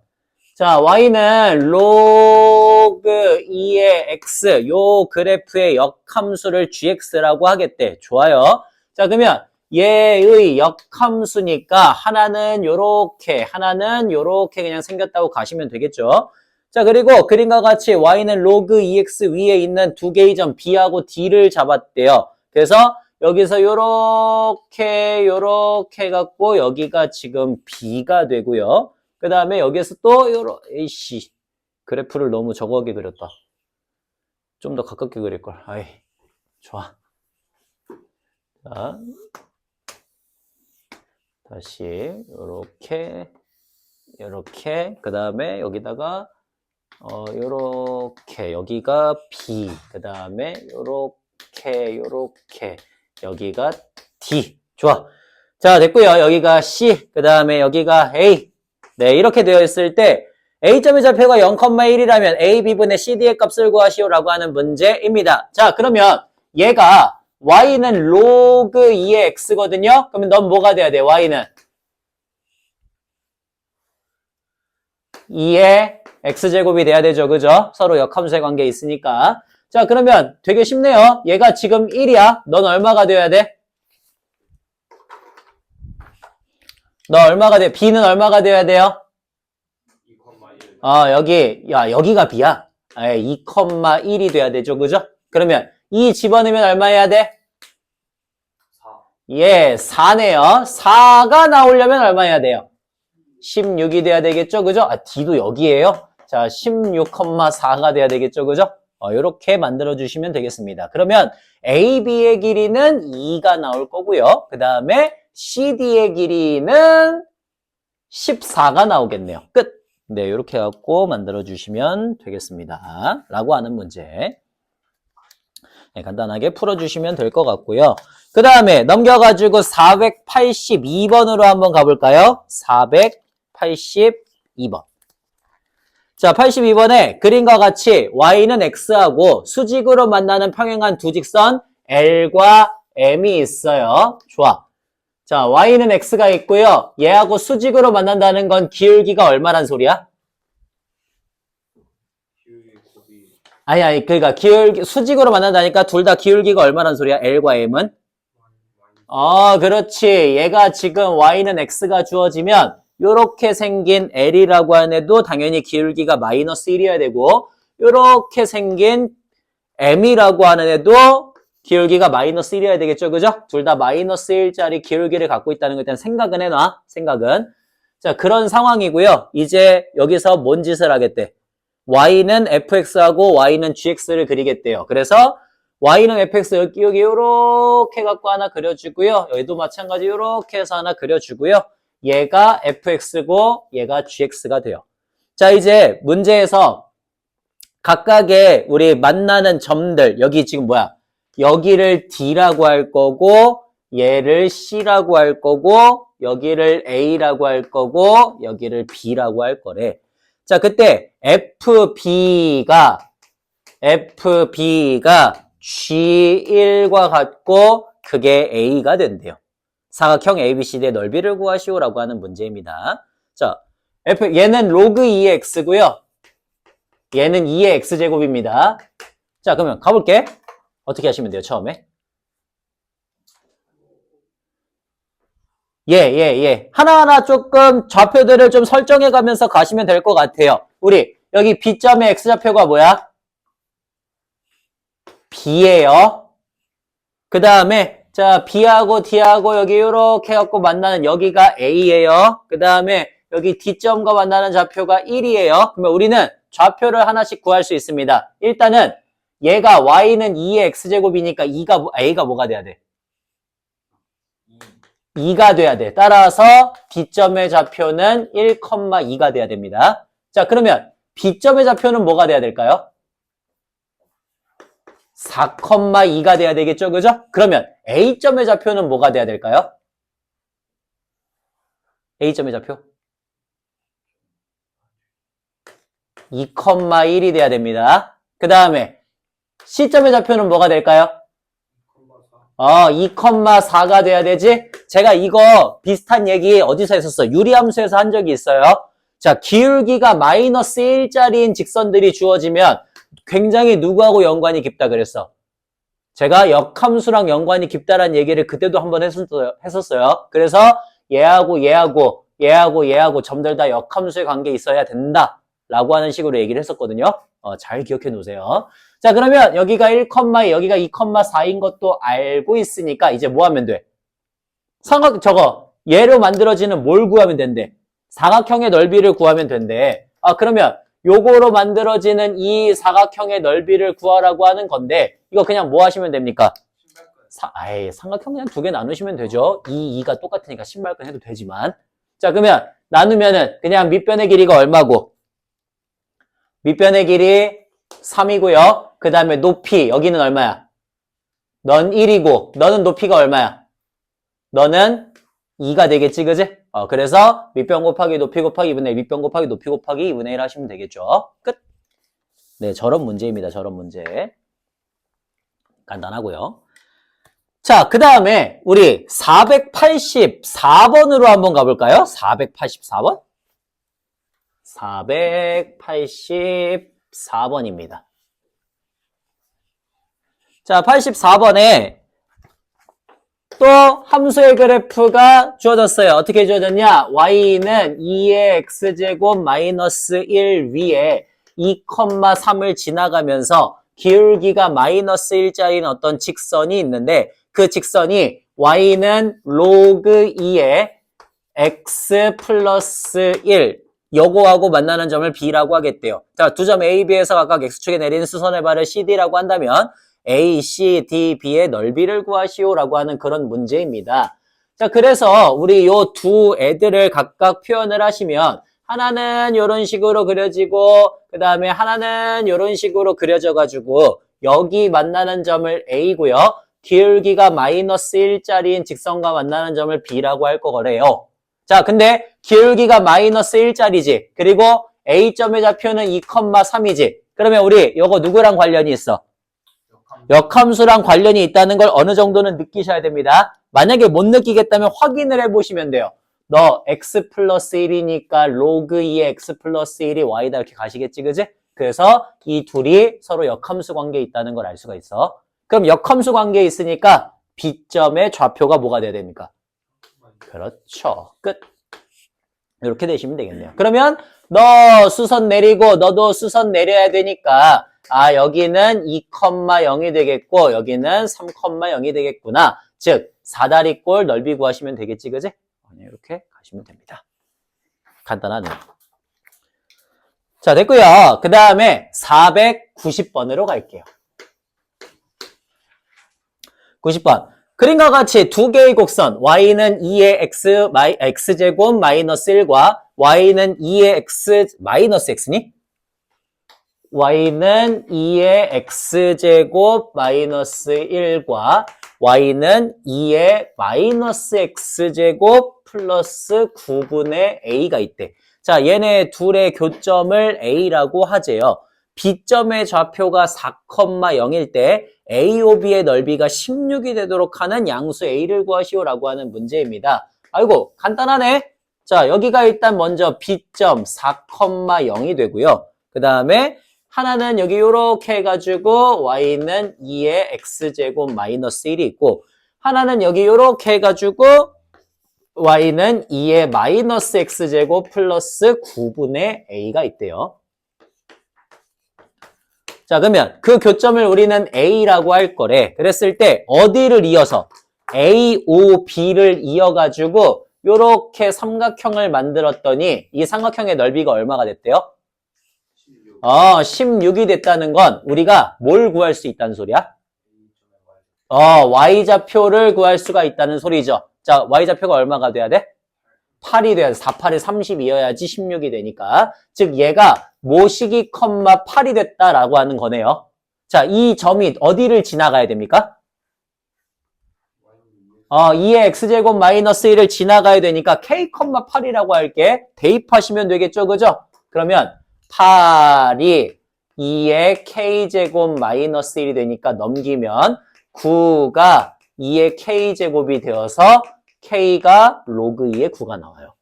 자, y는 로그 2의 x, 요 그래프의 역함수를 gx라고 하겠대. 좋아요. 자, 그러면 얘의 역함수니까 하나는 요렇게, 하나는 요렇게 그냥 생겼다고 가시면 되겠죠. 자, 그리고 그림과 같이 y는 로그 2x 위에 있는 두 개의 점 b하고 d를 잡았대요. 그래서 여기서 요렇게 해갖고 여기가 지금 b가 되고요. 그 다음에 여기에서 또 에이씨, 그래프를 너무 저거하게 그렸다. 좀 더 가깝게 그릴걸. 아이, 좋아. 자, 다시 요렇게 그 다음에 여기다가 요렇게 여기가 B 그 다음에 요렇게 여기가 D. 좋아. 자, 됐고요. 여기가 C 그 다음에 여기가 A. 네, 이렇게 되어 있을 때 A점의 좌표가 0,1이라면 A, B분의 CD의 값을 구하시오라고 하는 문제입니다. 자, 그러면 얘가 Y는 로그 2의 X거든요? 그러면 넌 뭐가 돼야 돼? Y는 2의 X제곱이 돼야 되죠. 그죠? 서로 역함수의 관계에 있으니까. 자, 그러면 되게 쉽네요. 얘가 지금 1이야. 넌 얼마가 돼야 돼? 너 얼마가 돼? B는 얼마가 돼야 돼요? 2,1. 여기가 B야. 2,1이 돼야 되죠. 그죠? 그러면 2 집어넣으면 얼마 해야 돼?
4.
예, 4네요. 4가 나오려면 얼마 해야 돼요? 16이 돼야 되겠죠. 그죠? D도 여기에요. 자, 16,4가 돼야 되겠죠. 그죠? 이렇게 만들어주시면 되겠습니다. 그러면 A, B의 길이는 2가 나올 거고요. 그 다음에 CD의 길이는 14가 나오겠네요. 끝. 네, 이렇게 해갖고 만들어주시면 되겠습니다. 라고 하는 문제. 네, 간단하게 풀어주시면 될 것 같고요. 그 다음에 넘겨가지고 482번으로 한번 가볼까요? 482번. 자, 82번에 그림과 같이 y는 x하고 수직으로 만나는 평행한 두 직선 L과 M이 있어요. 좋아. 자, y는 x가 있고요. 얘하고 수직으로 만난다는 건 기울기가 얼마란 소리야? 아니, 그러니까 수직으로 만난다니까 둘 다 기울기가 얼마란 소리야? L과 M은? 그렇지. 얘가 지금 y는 x가 주어지면 요렇게 생긴 L이라고 하는 애도 당연히 기울기가 마이너스 1이어야 되고 요렇게 생긴 M이라고 하는 애도 기울기가 마이너스 1이어야 되겠죠. 그죠? 둘 다 마이너스 1짜리 기울기를 갖고 있다는 거 일단 생각은 해놔. 생각은. 자, 그런 상황이고요. 이제 여기서 뭔 짓을 하겠대? y는 fx하고 y는 gx를 그리겠대요. 그래서 y는 fx 여기 요렇게 갖고 하나 그려주고요. 여기도 마찬가지 요렇게 해서 하나 그려주고요. 얘가 fx고 얘가 gx가 돼요. 자, 이제 문제에서 각각의 우리 만나는 점들, 여기 지금 뭐야? 여기를 D라고 할 거고 얘를 C라고 할 거고 여기를 A라고 할 거고 여기를 B라고 할 거래. 자, 그때 FB가 G1과 같고 그게 A가 된대요. 사각형 ABCD의 넓이를 구하시오라고 하는 문제입니다. 자, 얘는 로그 2의 x고요. 얘는 2의 x제곱입니다. 자, 그러면 가볼게. 어떻게 하시면 돼요, 처음에? 하나하나 조금 좌표들을 좀 설정해 가면서 가시면 될 것 같아요. 우리 여기 B점의 x좌표가 뭐야? B예요. 그 다음에 자, B하고 D하고 여기 이렇게 갖고 만나는 여기가 A예요. 그 다음에 여기 D점과 만나는 좌표가 1이에요. 그러면 우리는 좌표를 하나씩 구할 수 있습니다. 일단은 얘가 y는 2의 x제곱이니까 A가 뭐가 돼야 돼? 2가 돼야 돼. 따라서 B점의 좌표는 1,2가 돼야 됩니다. 자, 그러면 B점의 좌표는 뭐가 돼야 될까요? 4,2가 돼야 되겠죠? 그죠? 그러면 A점의 좌표는 뭐가 돼야 될까요? A점의 좌표? 2,1이 돼야 됩니다. 그 다음에 C점의 좌표는 뭐가 될까요? 2,4가 돼야 되지? 제가 이거 비슷한 얘기 어디서 했었어? 유리함수에서 한 적이 있어요. 자, 기울기가 마이너스 1짜리인 직선들이 주어지면 굉장히 누구하고 연관이 깊다 그랬어? 제가 역함수랑 연관이 깊다라는 얘기를 그때도 한번 했었어요. 그래서 얘하고 점들 다 역함수의 관계에 있어야 된다 라고 하는 식으로 얘기를 했었거든요. 잘 기억해 놓으세요. 자, 그러면 여기가 1,2, 여기가 2,4인 것도 알고 있으니까 이제 뭐 하면 돼? 얘로 만들어지는 뭘 구하면 된대? 사각형의 넓이를 구하면 된대. 그러면 요거로 만들어지는 이 사각형의 넓이를 구하라고 하는 건데 이거 그냥 뭐 하시면 됩니까? 삼각형 그냥 두 개 나누시면 되죠. 2가 똑같으니까 신발끈 해도 되지만. 자, 그러면 나누면은 그냥 밑변의 길이가 얼마고? 밑변의 길이 3이고요. 그 다음에 높이 여기는 얼마야? 넌 1이고 너는 높이가 얼마야? 너는 2가 되겠지, 그지? 그래서 밑변 곱하기 높이 곱하기 2분의 1, 밑변 곱하기 높이 곱하기 2분의 1 하시면 되겠죠. 끝. 네, 저런 문제입니다. 저런 문제. 간단하고요. 자, 그 다음에 우리 484번으로 한번 가볼까요? 484번? 484번입니다. 자, 84번에 또 함수의 그래프가 주어졌어요. 어떻게 주어졌냐? y는 2의 x제곱 마이너스 1 위에 2,3을 지나가면서 기울기가 마이너스 1짜리인 어떤 직선이 있는데 그 직선이 y는 로그 2의 x 플러스 1 요거하고 만나는 점을 B라고 하겠대요. 자, 두 점 A, B에서 각각 X축에 내리는 수선의 발을 CD라고 한다면 A, C, D, B의 넓이를 구하시오라고 하는 그런 문제입니다. 자, 그래서 우리 요 두 애들을 각각 표현을 하시면 하나는 이런 식으로 그려지고 그 다음에 하나는 이런 식으로 그려져가지고 여기 만나는 점을 A고요. 기울기가 마이너스 1짜리인 직선과 만나는 점을 B라고 할 거래요. 자, 근데 기울기가 마이너스 1짜리지. 그리고 A점의 좌표는 2,3이지. 그러면 우리 요거 누구랑 관련이 있어? 역함수랑 관련이 있다는 걸 어느 정도는 느끼셔야 됩니다. 만약에 못 느끼겠다면 확인을 해보시면 돼요. 너 x 플러스 1이니까 로그 2의 x 플러스 1이 y다 이렇게 가시겠지, 그지? 그래서 이 둘이 서로 역함수 관계에 있다는 걸 알 수가 있어. 그럼 역함수 관계에 있으니까 B점의 좌표가 뭐가 돼야 됩니까? 그렇죠. 끝. 이렇게 되시면 되겠네요. 그러면 너 수선 내리고 너도 수선 내려야 되니까 여기는 2,0이 되겠고 여기는 3,0이 되겠구나. 즉 사다리꼴 넓이 구하시면 되겠지, 그지? 이렇게 가시면 됩니다. 간단하네요. 자, 됐고요. 그 다음에 490번으로 갈게요. 90번. 그림과 같이 두 개의 곡선 y는 2의 x제곱 마이너스 1과 y는 2의 x 마이너스 x니? y는 2의 x제곱 마이너스 1과 y는 2의 마이너스 x제곱 플러스 9분의 a가 있대. 자, 얘네 둘의 교점을 a라고 하재요. B점의 좌표가 4,0일 때 AOB의 넓이가 16이 되도록 하는 양수 A를 구하시오라고 하는 문제입니다. 아이고, 간단하네. 자, 여기가 일단 먼저 B점 4,0이 되고요. 그 다음에 하나는 여기 이렇게 해가지고 Y는 2의 X제곱 마이너스 1이 있고 하나는 여기 이렇게 해가지고 Y는 2의 마이너스 X제곱 플러스 9분의 A가 있대요. 자, 그러면 그 교점을 우리는 A라고 할 거래. 그랬을 때 어디를 이어서? A, O, B를 이어가지고 요렇게 삼각형을 만들었더니 이 삼각형의 넓이가 얼마가 됐대요? 16이 됐다는 건 우리가 뭘 구할 수 있다는 소리야? Y좌표를 구할 수가 있다는 소리죠. 자, Y좌표가 얼마가 돼야 돼? 8이 돼야 돼. 4, 8에 30이어야지 16이 되니까. 즉 얘가 모시기, 8이 됐다라고 하는 거네요. 자, 이 점이 어디를 지나가야 됩니까? 2의 x제곱 마이너스 1을 지나가야 되니까 k, 8이라고 할게. 대입하시면 되겠죠, 그죠? 그러면 8이 2의 k제곱 마이너스 1이 되니까 넘기면 9가 2의 k제곱이 되어서 k가 로그 2의 9가 나와요.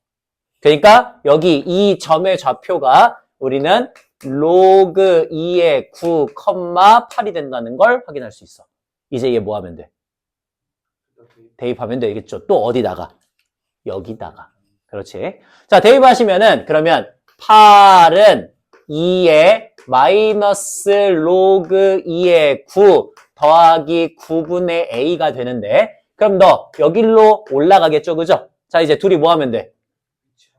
그러니까 여기 이 점의 좌표가 우리는 로그 2의 9, 8이 된다는 걸 확인할 수 있어. 이제 얘 뭐 하면 돼? 대입하면 되겠죠. 또 어디다가? 여기다가. 그렇지. 자, 대입하시면은 그러면 8은 2의 마이너스 로그 2의 9 더하기 9분의 a가 되는데 그럼 너 여기로 올라가겠죠, 그죠? 자, 이제 둘이 뭐 하면 돼?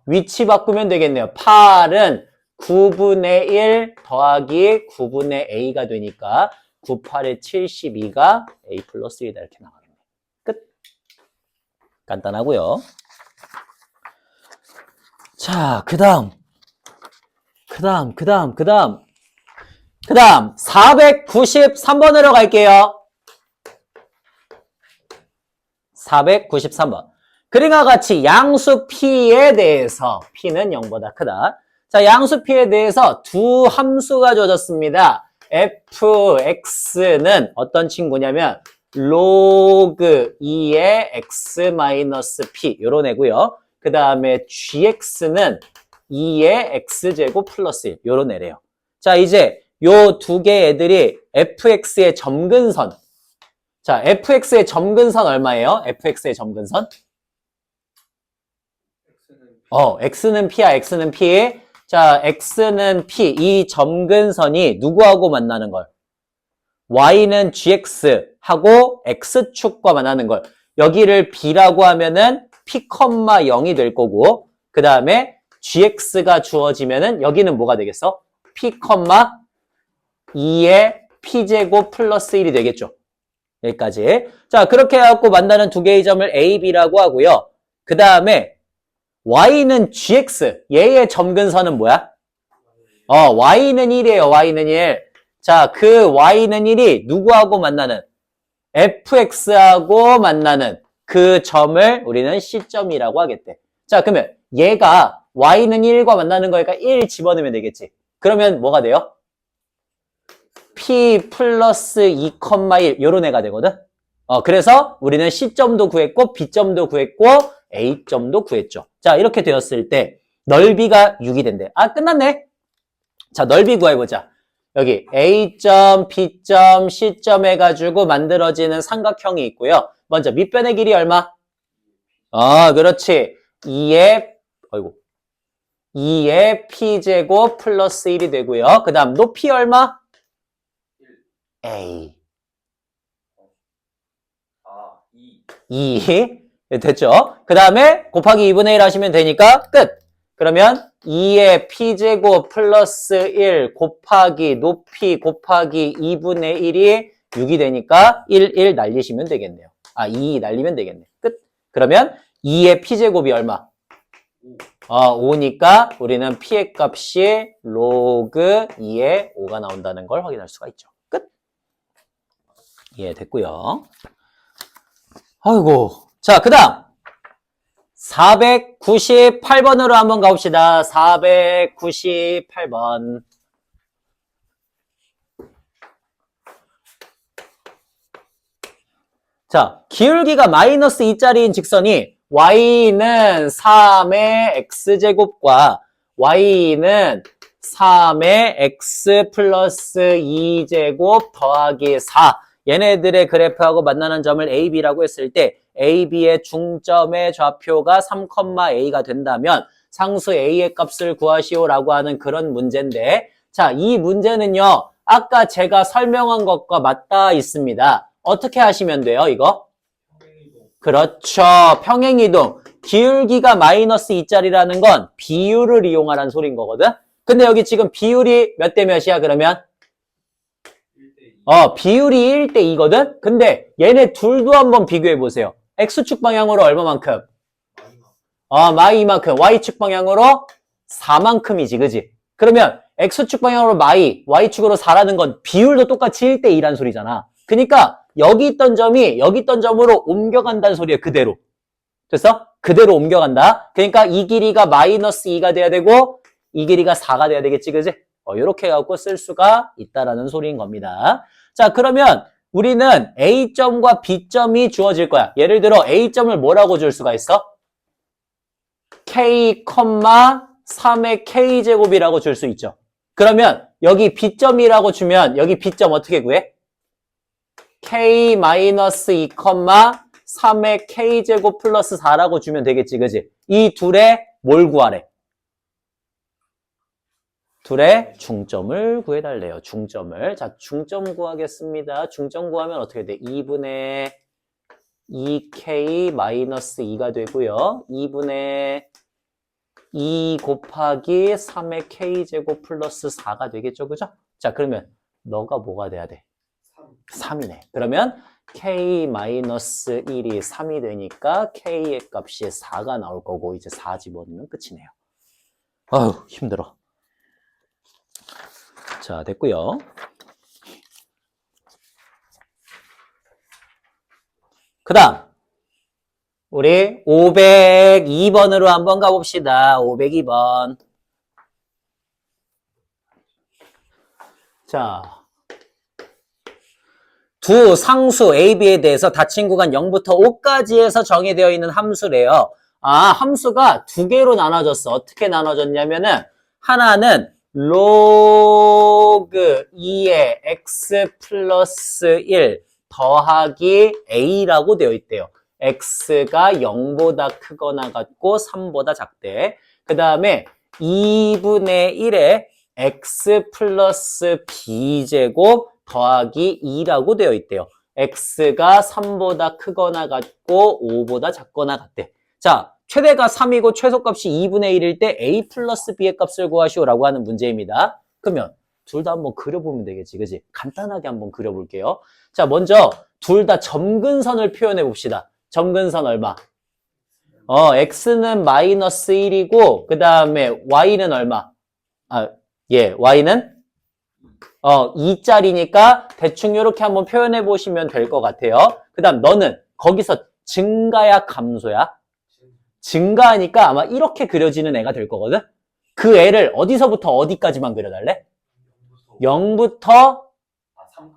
위치 바꾸면 되겠네요. 8은 9분의 1 더하기 9분의 a가 되니까 9, 8에 72가 a 플러스 1이다 이렇게 나가겠네. 끝. 간단하고요. 자, 그 다음 493번으로 갈게요. 493번. 그림과 같이 양수 P에 대해서 P는 0보다 크다. 자, 양수 P에 대해서 두 함수가 주어졌습니다. fx는 어떤 친구냐면 로그 2의 x-p 요런 애고요. 그 다음에 gx는 2의 x제곱 플러스 1 요런 애래요. 자, 이제 요 두 개 애들이 fx의 점근선. 자, fx의 점근선 얼마예요? fx의 점근선? x는 p야, x는 p. 자, x는 p. 이 점근선이 누구하고 만나는 걸? y는 gx하고 x축과 만나는 걸. 여기를 b라고 하면은 p, 0이 될 거고, 그 다음에 gx가 주어지면은 여기는 뭐가 되겠어? p, 2의 p제곱 플러스 1이 되겠죠. 여기까지. 자, 그렇게 해갖고 만나는 두 개의 점을 A, B라고 하고요. 그 다음에 Y는 GX. 얘의 점근선은 뭐야? Y는 1이에요. Y는 1. 자, 그 Y는 1이 누구하고 만나는? FX하고 만나는 그 점을 우리는 C점이라고 하겠대. 자, 그러면 얘가 y는 1과 만나는 거니까 1 집어넣으면 되겠지. 그러면 뭐가 돼요? p 플러스 2,1 요런 애가 되거든. 그래서 우리는 C점도 구했고 B점도 구했고 A점도 구했죠. 자, 이렇게 되었을 때 넓이가 6이 된대. 아, 끝났네. 자, 넓이 구해보자. 여기 A점, B점, C점 해가지고 만들어지는 삼각형이 있고요. 먼저 밑변의 길이 얼마? 그렇지. 2의 P제곱 플러스 1이 되고요. 그 다음 높이 얼마? A. 2. 됐죠? 그 다음에 곱하기 2분의 1 하시면 되니까 끝. 그러면 2의 P제곱 플러스 1 곱하기 높이 곱하기 2분의 1이 6이 되니까 1 날리시면 되겠네요. 2 날리면 되겠네. 끝. 그러면 2의 P제곱이 얼마? 5니까 우리는 P의 값이 로그 2의 5가 나온다는 걸 확인할 수가 있죠. 끝. 예, 됐고요. 아이고. 자, 그 다음 498번으로 한번 가봅시다. 498번. 자, 기울기가 마이너스 2짜리인 직선이 y는 3의 x제곱과 y는 3의 x 플러스 2제곱 더하기 4 얘네들의 그래프하고 만나는 점을 A, B라고 했을 때 A, B의 중점의 좌표가 3,A가 된다면 상수 A의 값을 구하시오라고 하는 그런 문제인데 자, 이 문제는요. 아까 제가 설명한 것과 맞닿아 있습니다. 어떻게 하시면 돼요, 이거? 그렇죠. 평행이동. 기울기가 마이너스 2짜리라는 건 비율을 이용하라는 소리인 거거든? 근데 여기 지금 비율이 몇 대 몇이야, 그러면? 비율이 1대 2거든? 근데 얘네 둘도 한번 비교해 보세요. X축 방향으로 얼마만큼? 마이만큼. Y축 방향으로 4만큼이지, 그지? 그러면 X축 방향으로 마이, Y축으로 4라는 건 비율도 똑같이 1대 2란 소리잖아. 그러니까 여기 있던 점이 여기 있던 점으로 옮겨간다는 소리예요, 그대로. 됐어? 그대로 옮겨간다. 그러니까 이 길이가 마이너스 2가 돼야 되고 이 길이가 4가 돼야 되겠지, 그지? 이렇게 해갖고 쓸 수가 있다라는 소리인 겁니다. 자, 그러면 우리는 A점과 B점이 주어질 거야. 예를 들어 A점을 뭐라고 줄 수가 있어? K, 3의 K제곱이라고 줄 수 있죠. 그러면 여기 B점이라고 주면 여기 B점 어떻게 구해? K-2, 3의 K제곱 플러스 4라고 주면 되겠지, 그지? 이 둘의 뭘 구하래? 둘의 중점을 구해달래요. 중점을. 자, 중점 구하겠습니다. 중점 구하면 어떻게 돼? 2분의 2K-2가 되고요. 2분의 2 곱하기 3의 K제곱 플러스 4가 되겠죠, 그죠? 자, 그러면 너가 뭐가 돼야 돼? 3이네. 그러면 K-1이 3이 되니까 K의 값이 4가 나올 거고 이제 4 집어넣으면 끝이네요. 아유, 힘들어. 자, 됐고요. 그 다음 우리 502번으로 한번 가봅시다. 502번. 자, 두 상수 A, B에 대해서 닫힌 구간 0부터 5까지에서 정의되어 있는 함수래요. 함수가 두 개로 나눠졌어. 어떻게 나눠졌냐면은 하나는 로그 2의 x 플러스 1 더하기 a라고 되어 있대요. x가 0보다 크거나 같고 3보다 작대. 그 다음에 2분의 1의 x 플러스 b제곱 더하기 2라고 되어 있대요. x가 3보다 크거나 같고 5보다 작거나 같대. 자, 최대가 3이고 최소값이 2분의 1일 때 a 플러스 b의 값을 구하시오라고 하는 문제입니다. 그러면 둘 다 한번 그려보면 되겠지, 그지? 간단하게 한번 그려볼게요. 자, 먼저 둘 다 점근선을 표현해 봅시다. 점근선 얼마? x는 마이너스 1이고 그 다음에 y는 얼마? y는 2짜리니까 대충 이렇게 한번 표현해 보시면 될 것 같아요. 그 다음 너는 거기서 증가야 감소야? 증가하니까 아마 이렇게 그려지는 애가 될 거거든? 그 애를 어디서부터 어디까지만 그려달래? 0부터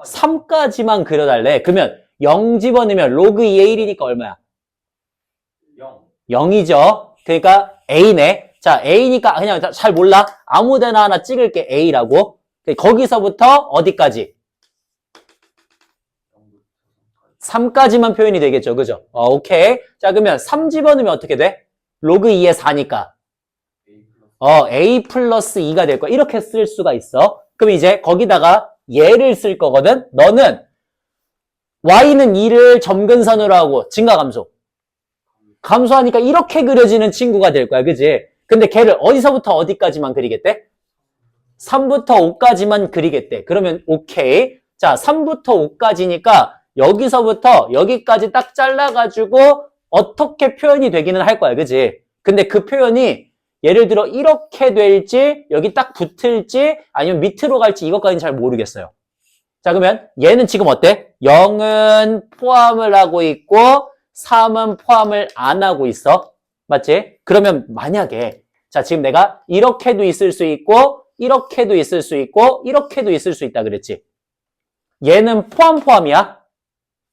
3까지만 그려달래. 그러면 0 집어넣으면 로그 2의 1이니까 얼마야?
0.
0이죠. 그러니까 A네. 자, A니까 그냥 잘 몰라. 아무 데나 하나 찍을게. A라고. 거기서부터 어디까지? 3까지만 표현이 되겠죠. 그죠? 오케이. 자, 그러면 3 집어넣으면 어떻게 돼? 로그 2의 4니까. A 플러스 2가 될 거야. 이렇게 쓸 수가 있어. 그럼 이제 거기다가 얘를 쓸 거거든? 너는 Y는 2를 점근선으로 하고 증가 감소. 감소하니까 이렇게 그려지는 친구가 될 거야. 그지? 근데 걔를 어디서부터 어디까지만 그리겠대? 3부터 5까지만 그리겠대. 그러면 오케이. 자, 3부터 5까지니까 여기서부터 여기까지 딱 잘라가지고 어떻게 표현이 되기는 할 거야. 그지? 근데 그 표현이 예를 들어 이렇게 될지 여기 딱 붙을지 아니면 밑으로 갈지 이것까지는 잘 모르겠어요. 자, 그러면 얘는 지금 어때? 0은 포함을 하고 있고 3은 포함을 안 하고 있어. 맞지? 그러면 만약에 자, 지금 내가 이렇게도 있을 수 있고 이렇게도 있을 수 있고 이렇게도 있을 수 있다 그랬지? 얘는 포함이야?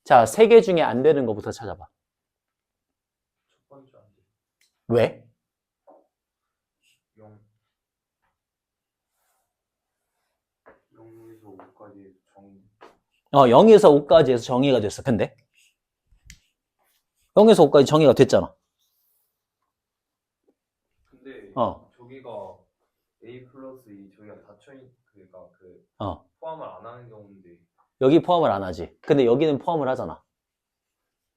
자, 3개 중에 안 되는 거부터 찾아봐.
첫 번째 안 돼.
왜?
0. 0에서 5까지 정의.
0에서 5까지 해서 정의가 됐어. 근데 0에서 5까지 정의가 됐잖아.
근데
어.
저기가 A 플러스 2 저기가 닫혀있 그러니까 그
어.
포함을 안 하는 경우인데
여기 포함을 안 하지. 근데 여기는 포함을 하잖아.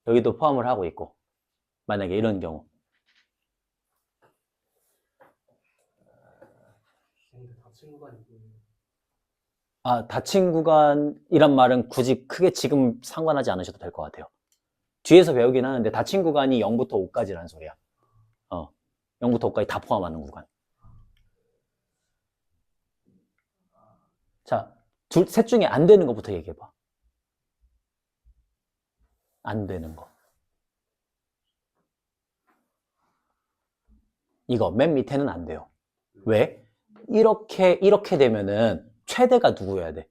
여기도 포함을 하고 있고. 만약에 이런 경우.
근데 닫힌 구간이 뭐예요?
아, 닫힌 구간이란 말은 굳이 크게 지금 상관하지 않으셔도 될 것 같아요. 뒤에서 배우긴 하는데 닫힌 구간이 0부터 5까지라는 소리야. 0부터 5까지 다 포함하는 구간. 자, 셋 중에 안 되는 것부터 얘기해봐. 안 되는 거. 이거 맨 밑에는 안 돼요. 왜? 이렇게 되면은 최대가 누구여야 돼?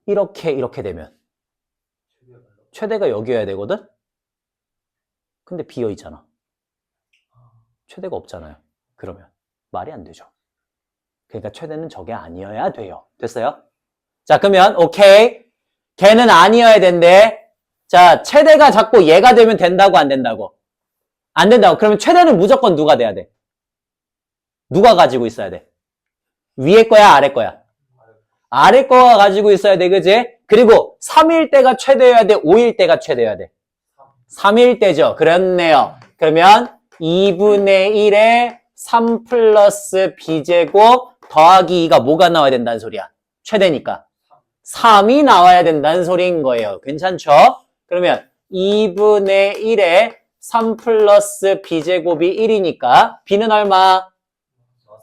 이렇게 되면 최대가 여기여야 되거든? 근데 비어있잖아. 최대가 없잖아요. 그러면 말이 안 되죠. 그러니까 최대는 저게 아니어야 돼요. 됐어요? 자, 그러면 오케이. 걔는 아니어야 된대. 자, 최대가 자꾸 얘가 되면 된다고 안 된다고? 안 된다고. 그러면 최대는 무조건 누가 돼야 돼? 누가 가지고 있어야 돼? 위에 거야, 아래 거야? 아래 거가 가지고 있어야 돼, 그지? 그리고 3일 때가 최대여야 돼, 5일 때가 최대여야 돼? 3일 때죠. 그렇네요. 그러면 2분의 1에 3 플러스 b제곱 더하기 2가 뭐가 나와야 된다는 소리야? 최대니까. 3이 나와야 된다는 소리인 거예요. 괜찮죠? 그러면 2분의 1에 3 플러스 b제곱이 1이니까 b는 얼마?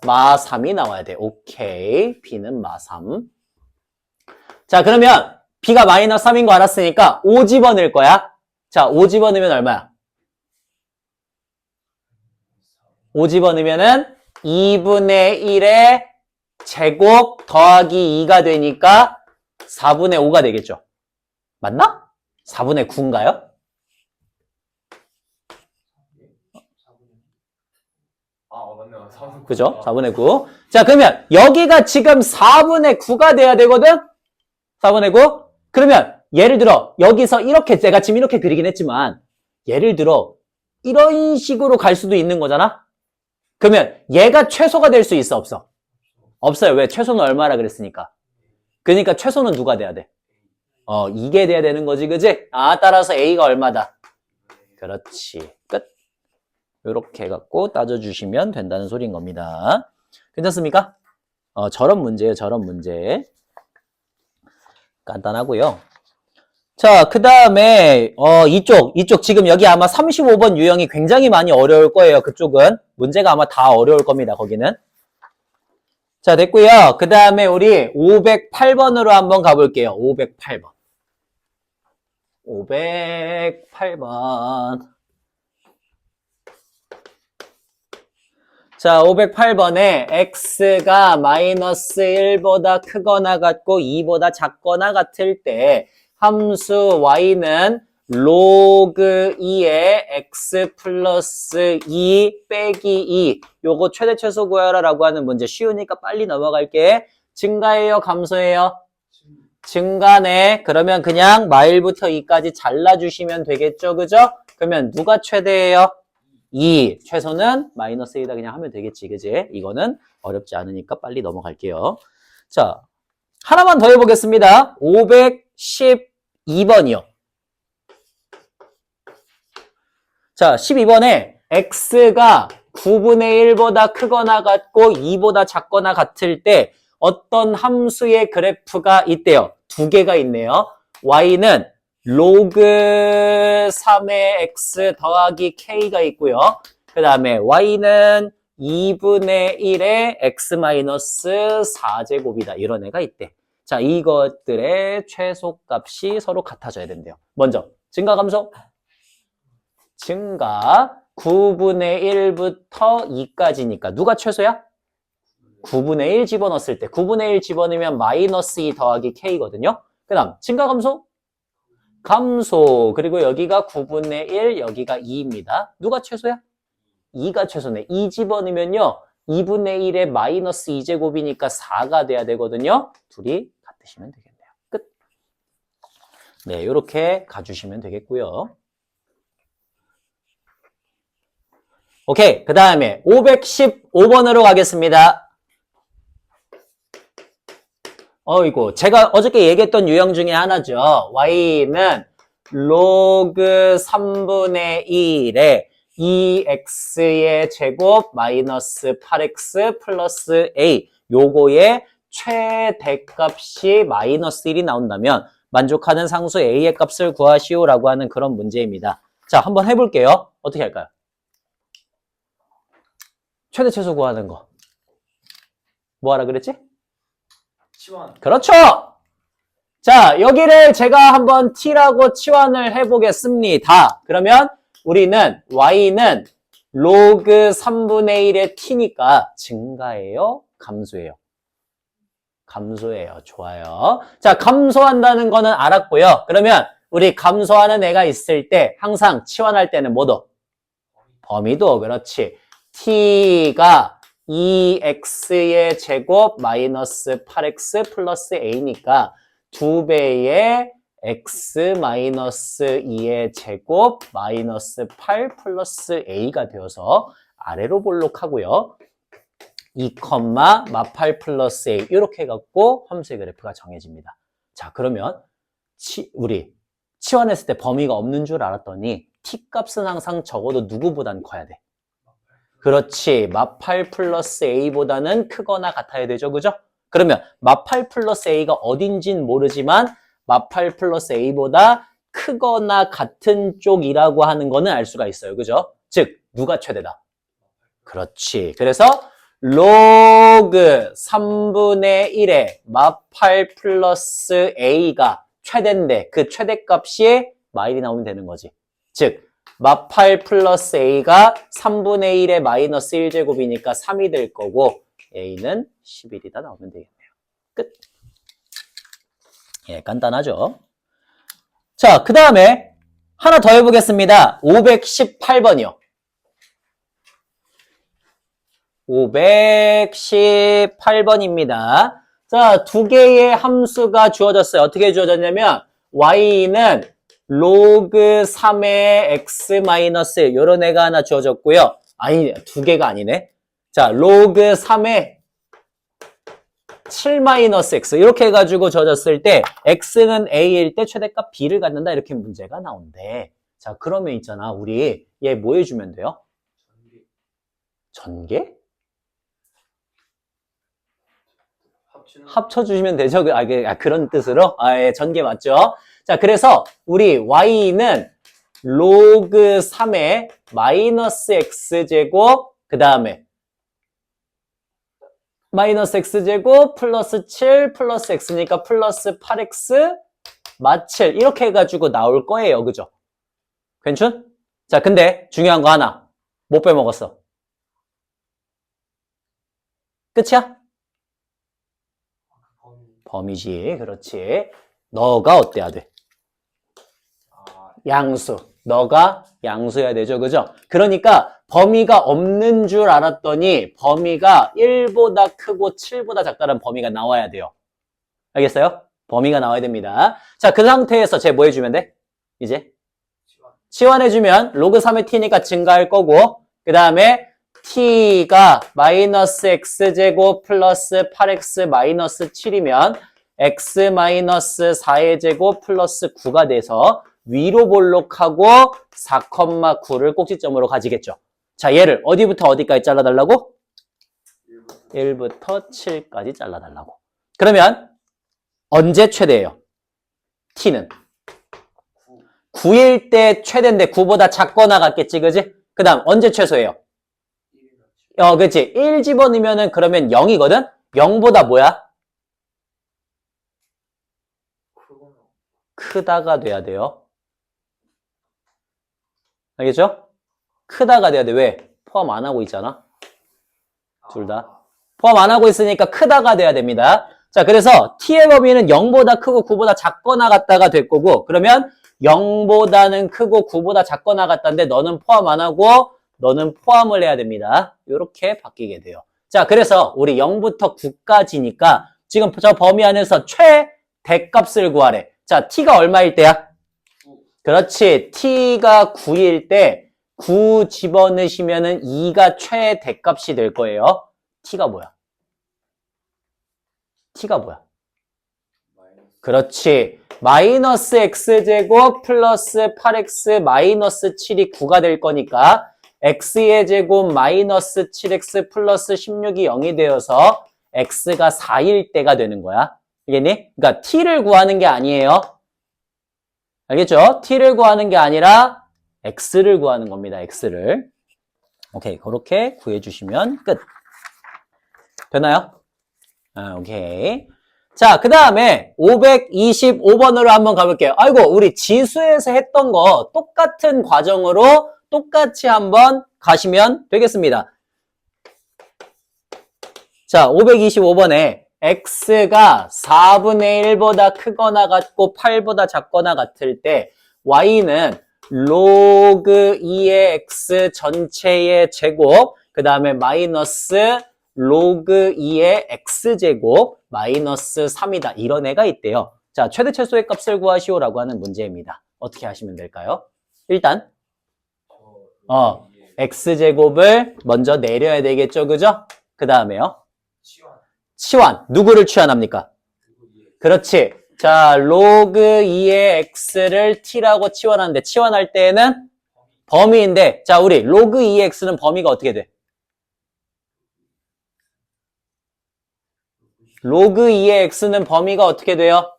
마 3이 나와야 돼. 오케이. b는 마 3. 자, 그러면 b가 마이너스 3인 거 알았으니까 5 집어넣을 거야. 자, 5 집어넣으면 얼마야? 5 집어넣으면은 2분의 1의 제곱 더하기 2가 되니까 4분의 5가 되겠죠. 맞나? 4분의 9인가요?
맞네요. 4분의 9.
그죠? 4분의 9. 자, 그러면 여기가 지금 4분의 9가 돼야 되거든? 4분의 9? 그러면 예를 들어 여기서 이렇게 내가 지금 이렇게 그리긴 했지만 예를 들어 이런 식으로 갈 수도 있는 거잖아? 그러면 얘가 최소가 될 수 있어, 없어? 없어요. 왜? 최소는 얼마라 그랬으니까. 그러니까 최소는 누가 돼야 돼? 이게 돼야 되는 거지, 그지? 따라서 A가 얼마다? 그렇지. 끝. 이렇게 해갖고 따져주시면 된다는 소리인 겁니다. 괜찮습니까? 저런 문제예요, 저런 문제. 간단하고요. 자, 그 다음에 이쪽 지금 여기 아마 35번 유형이 굉장히 많이 어려울 거예요. 그쪽은 문제가 아마 다 어려울 겁니다. 거기는. 자, 됐고요. 그 다음에 우리 508번으로 한번 가볼게요. 508번. 508번. 자, 508번에 x가 마이너스 1보다 크거나 같고 2보다 작거나 같을 때 함수 y는 로그 2의 x 플러스 2 빼기 2 요거 최대 최소 구하라 라고 하는 문제 쉬우니까 빨리 넘어갈게. 증가해요? 감소해요? 증가네. 그러면 그냥 마일부터 2까지 잘라주시면 되겠죠? 그죠? 그러면 누가 최대예요? 2. 최소는 마이너스 2다 그냥 하면 되겠지. 그지? 이거는 어렵지 않으니까 빨리 넘어갈게요. 자, 하나만 더 해보겠습니다. 512번이요. 자, 12번에 x가 9분의 1보다 크거나 같고 2보다 작거나 같을 때 어떤 함수의 그래프가 있대요. 두 개가 있네요. y는 로그 3의 x 더하기 k가 있고요. 그 다음에 y는 2분의 1의 x 마이너스 4제곱이다. 이런 애가 있대. 자, 이것들의 최소값이 서로 같아져야 된대요. 먼저 증가 감소? 증가 9분의 1부터 2까지니까 누가 최소야? 9분의 1 집어넣었을 때 9분의 1 집어넣으면 마이너스 2 더하기 k거든요. 그 다음 증가 감소? 감소. 그리고 여기가 9분의 1 여기가 2입니다. 누가 최소야? 2가 최소네. 2 집어넣으면요 2분의 1에 마이너스 2제곱이니까 4가 돼야 되거든요. 둘이 같으시면 되겠네요. 끝. 네, 이렇게 가주시면 되겠고요. 오케이. 그 다음에 515번으로 가겠습니다. 이거 제가 어저께 얘기했던 유형 중에 하나죠. y는 로그 3분의 1에 2x의 제곱 마이너스 8x 플러스 a 요거의 최대값이 마이너스 1이 나온다면 만족하는 상수 a의 값을 구하시오라고 하는 그런 문제입니다. 자, 한번 해볼게요. 어떻게 할까요? 최대 최소 구하는 거. 뭐 하라 그랬지?
치환.
그렇죠! 자, 여기를 제가 한번 t라고 치환을 해보겠습니다. 그러면 우리는 y는 로그 3분의 1의 t니까 증가해요? 감소해요? 감소해요. 좋아요. 자, 감소한다는 거는 알았고요. 그러면 우리 감소하는 애가 있을 때 항상 치환할 때는 뭐도? 범위도. 그렇지. t가 2x의 제곱 마이너스 8x 플러스 a니까 2배의 x 마이너스 2의 제곱 마이너스 8 플러스 a가 되어서 아래로 볼록하고요. 2, 마8 플러스 a 이렇게 해갖고 함수의 그래프가 정해집니다. 자, 그러면 우리 치환했을 때 범위가 없는 줄 알았더니 t값은 항상 적어도 누구보단 커야 돼? 그렇지. 마8 플러스 a보다는 크거나 같아야 되죠. 그죠? 그러면 마8 플러스 a가 어딘진 모르지만 마8 플러스 a보다 크거나 같은 쪽이라고 하는 거는 알 수가 있어요. 그죠? 즉, 누가 최대다? 그렇지. 그래서 로그 3분의 1의 마8 플러스 a가 최대인데 그 최대값이 마일이 나오면 되는 거지. 즉, 마8 플러스 a가 3분의 1의 마이너스 1제곱이니까 3이 될 거고 a는 11이다 나오면 되겠네요. 끝. 예, 간단하죠? 자, 그 다음에 하나 더 해보겠습니다. 518번이요. 518번입니다. 자, 두 개의 함수가 주어졌어요. 어떻게 주어졌냐면 y는 로그 3의 x 마이너스 1 요런 애가 하나 주어졌고요. 아니, 두 개가 아니네. 자, 로그 3의 7 마이너스 x 이렇게 해가지고 주어졌을 때 x는 a일 때 최대값 b를 갖는다 이렇게 문제가 나온대. 자, 그러면 있잖아. 우리 얘 뭐 해주면 돼요? 전개? 합쳐주시면 되죠? 그런 뜻으로? 예, 전개 맞죠? 자, 그래서 우리 y는 로그 3의 마이너스 x제곱 그 다음에 마이너스 x제곱 플러스 7 플러스 x니까 플러스 8x 마 7 이렇게 해가지고 나올 거예요. 그죠? 괜찮? 자, 근데 중요한 거 하나 못 빼먹었어. 끝이야?
범위.
범위지. 그렇지. 너가 어때야 돼?
아,
양수. 너가 양수여야 되죠. 그죠? 그러니까 범위가 없는 줄 알았더니 범위가 1보다 크고 7보다 작다는 범위가 나와야 돼요. 알겠어요? 범위가 나와야 됩니다. 자, 그 상태에서 쟤 뭐 해주면 돼? 이제
치환.
치환해주면 로그 3의 t니까 증가할 거고 그 다음에 t가 마이너스 x제곱 플러스 8x 마이너스 7이면 x 마이너스 4의 제곱 플러스 9가 돼서 위로 볼록하고 4,9를 꼭지점으로 가지겠죠. 자, 얘를 어디부터 어디까지 잘라달라고? 1부터 7까지 잘라달라고. 그러면 언제 최대예요? t는 9일 때 최대인데 9보다 작거나 같겠지, 그지? 그 다음 언제 최소예요?
1이나
그치. 1 집어넣으면은 그러면 0이거든? 0보다 뭐야?
크거나.
크다가 돼야 돼요. 알겠죠? 크다가 돼야 돼. 왜? 포함 안 하고 있잖아. 둘 다. 포함 안 하고 있으니까 크다가 돼야 됩니다. 자, 그래서 t의 범위는 0보다 크고 9보다 작거나 같다가 될 거고 그러면 0보다는 크고 9보다 작거나 같다인데 너는 포함 안 하고 너는 포함을 해야 됩니다. 이렇게 바뀌게 돼요. 자, 그래서 우리 0부터 9까지니까 지금 저 범위 안에서 최대값을 구하래. 자, t가 얼마일 때야? 그렇지. t가 9일 때 9 집어넣으시면은 2가 최대값이 될 거예요. t가 뭐야? t가 뭐야? 그렇지. 마이너스 x제곱 플러스 8x 마이너스 7이 9가 될 거니까 x의 제곱 마이너스 7x 플러스 16이 0이 되어서 x가 4일 때가 되는 거야. 알겠니? 그러니까 t를 구하는 게 아니에요. 알겠죠? t를 구하는 게 아니라 x를 구하는 겁니다. x를. 오케이. 그렇게 구해주시면 끝. 되나요? 오케이. 자, 그 다음에 525번으로 한번 가볼게요. 아이고, 우리 지수에서 했던 거 똑같은 과정으로 똑같이 한번 가시면 되겠습니다. 자, 525번에 x가 4분의 1보다 크거나 같고 8보다 작거나 같을 때 y는 로그 2의 x 전체의 제곱 그 다음에 마이너스 로그 2의 x제곱 마이너스 3이다. 이런 애가 있대요. 자, 최대 최소의 값을 구하시오라고 하는 문제입니다. 어떻게 하시면 될까요? 일단 x제곱을 먼저 내려야 되겠죠. 그죠? 그 다음에요. 치환. 누구를 치환합니까? 그렇지. 자, 로그 2의 x를 t라고 치환하는데 치환할 때에는 범위인데 자, 우리 로그 2의 x는 범위가 어떻게 돼? 로그 2의 x는 범위가 어떻게 돼요?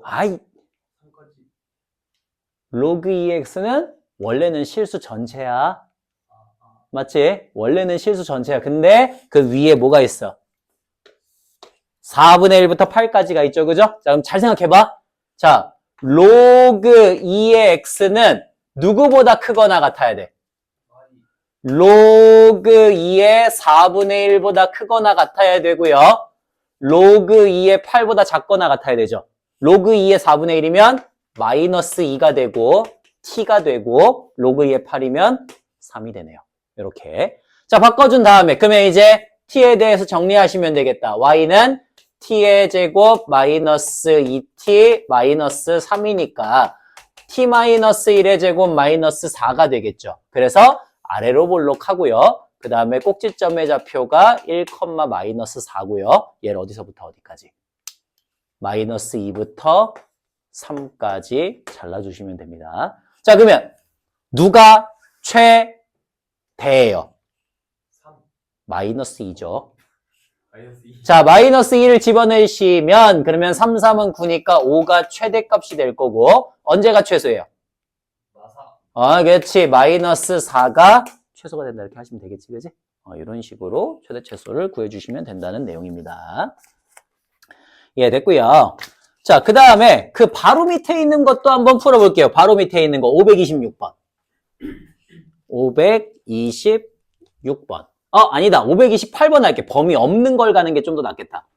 아이, 로그 2의 x는 원래는 실수 전체야. 맞지? 원래는 실수 전체야. 근데 그 위에 뭐가 있어? 4분의 1부터 8까지가 있죠. 그죠? 자, 그럼 잘 생각해봐. 자, 로그 2의 x는 누구보다 크거나 같아야 돼? 로그 2의 4분의 1보다 크거나 같아야 되고요. 로그 2의 8보다 작거나 같아야 되죠. 로그 2의 4분의 1이면 마이너스 2가 되고 t가 되고 로그 2의 8이면 3이 되네요. 이렇게. 자, 바꿔준 다음에 그러면 이제 t에 대해서 정리하시면 되겠다. y는 t의 제곱 마이너스 2t 마이너스 3이니까 t 마이너스 1의 제곱 마이너스 4가 되겠죠. 그래서 아래로 볼록하고요. 그 다음에 꼭지점의 좌표가 1, 마이너스 4고요. 얘를 어디서부터 어디까지? 마이너스 2부터 3까지 잘라주시면 됩니다. 자, 그러면 누가 최대예요? 마이너스 2죠. 자, 마이너스 2를 집어넣으시면 그러면 3, 3은 9니까 5가 최대값이 될 거고 언제가 최소예요? 그렇지. 마이너스 4가 최소가 된다 이렇게 하시면 되겠지, 그지? 이런 식으로 최대 최소를 구해주시면 된다는 내용입니다. 예, 됐고요. 자, 그 다음에 그 바로 밑에 있는 것도 한번 풀어볼게요. 바로 밑에 있는 거 526번. 526번. 아니다. 528번 할게. 범위 없는 걸 가는 게 좀 더 낫겠다.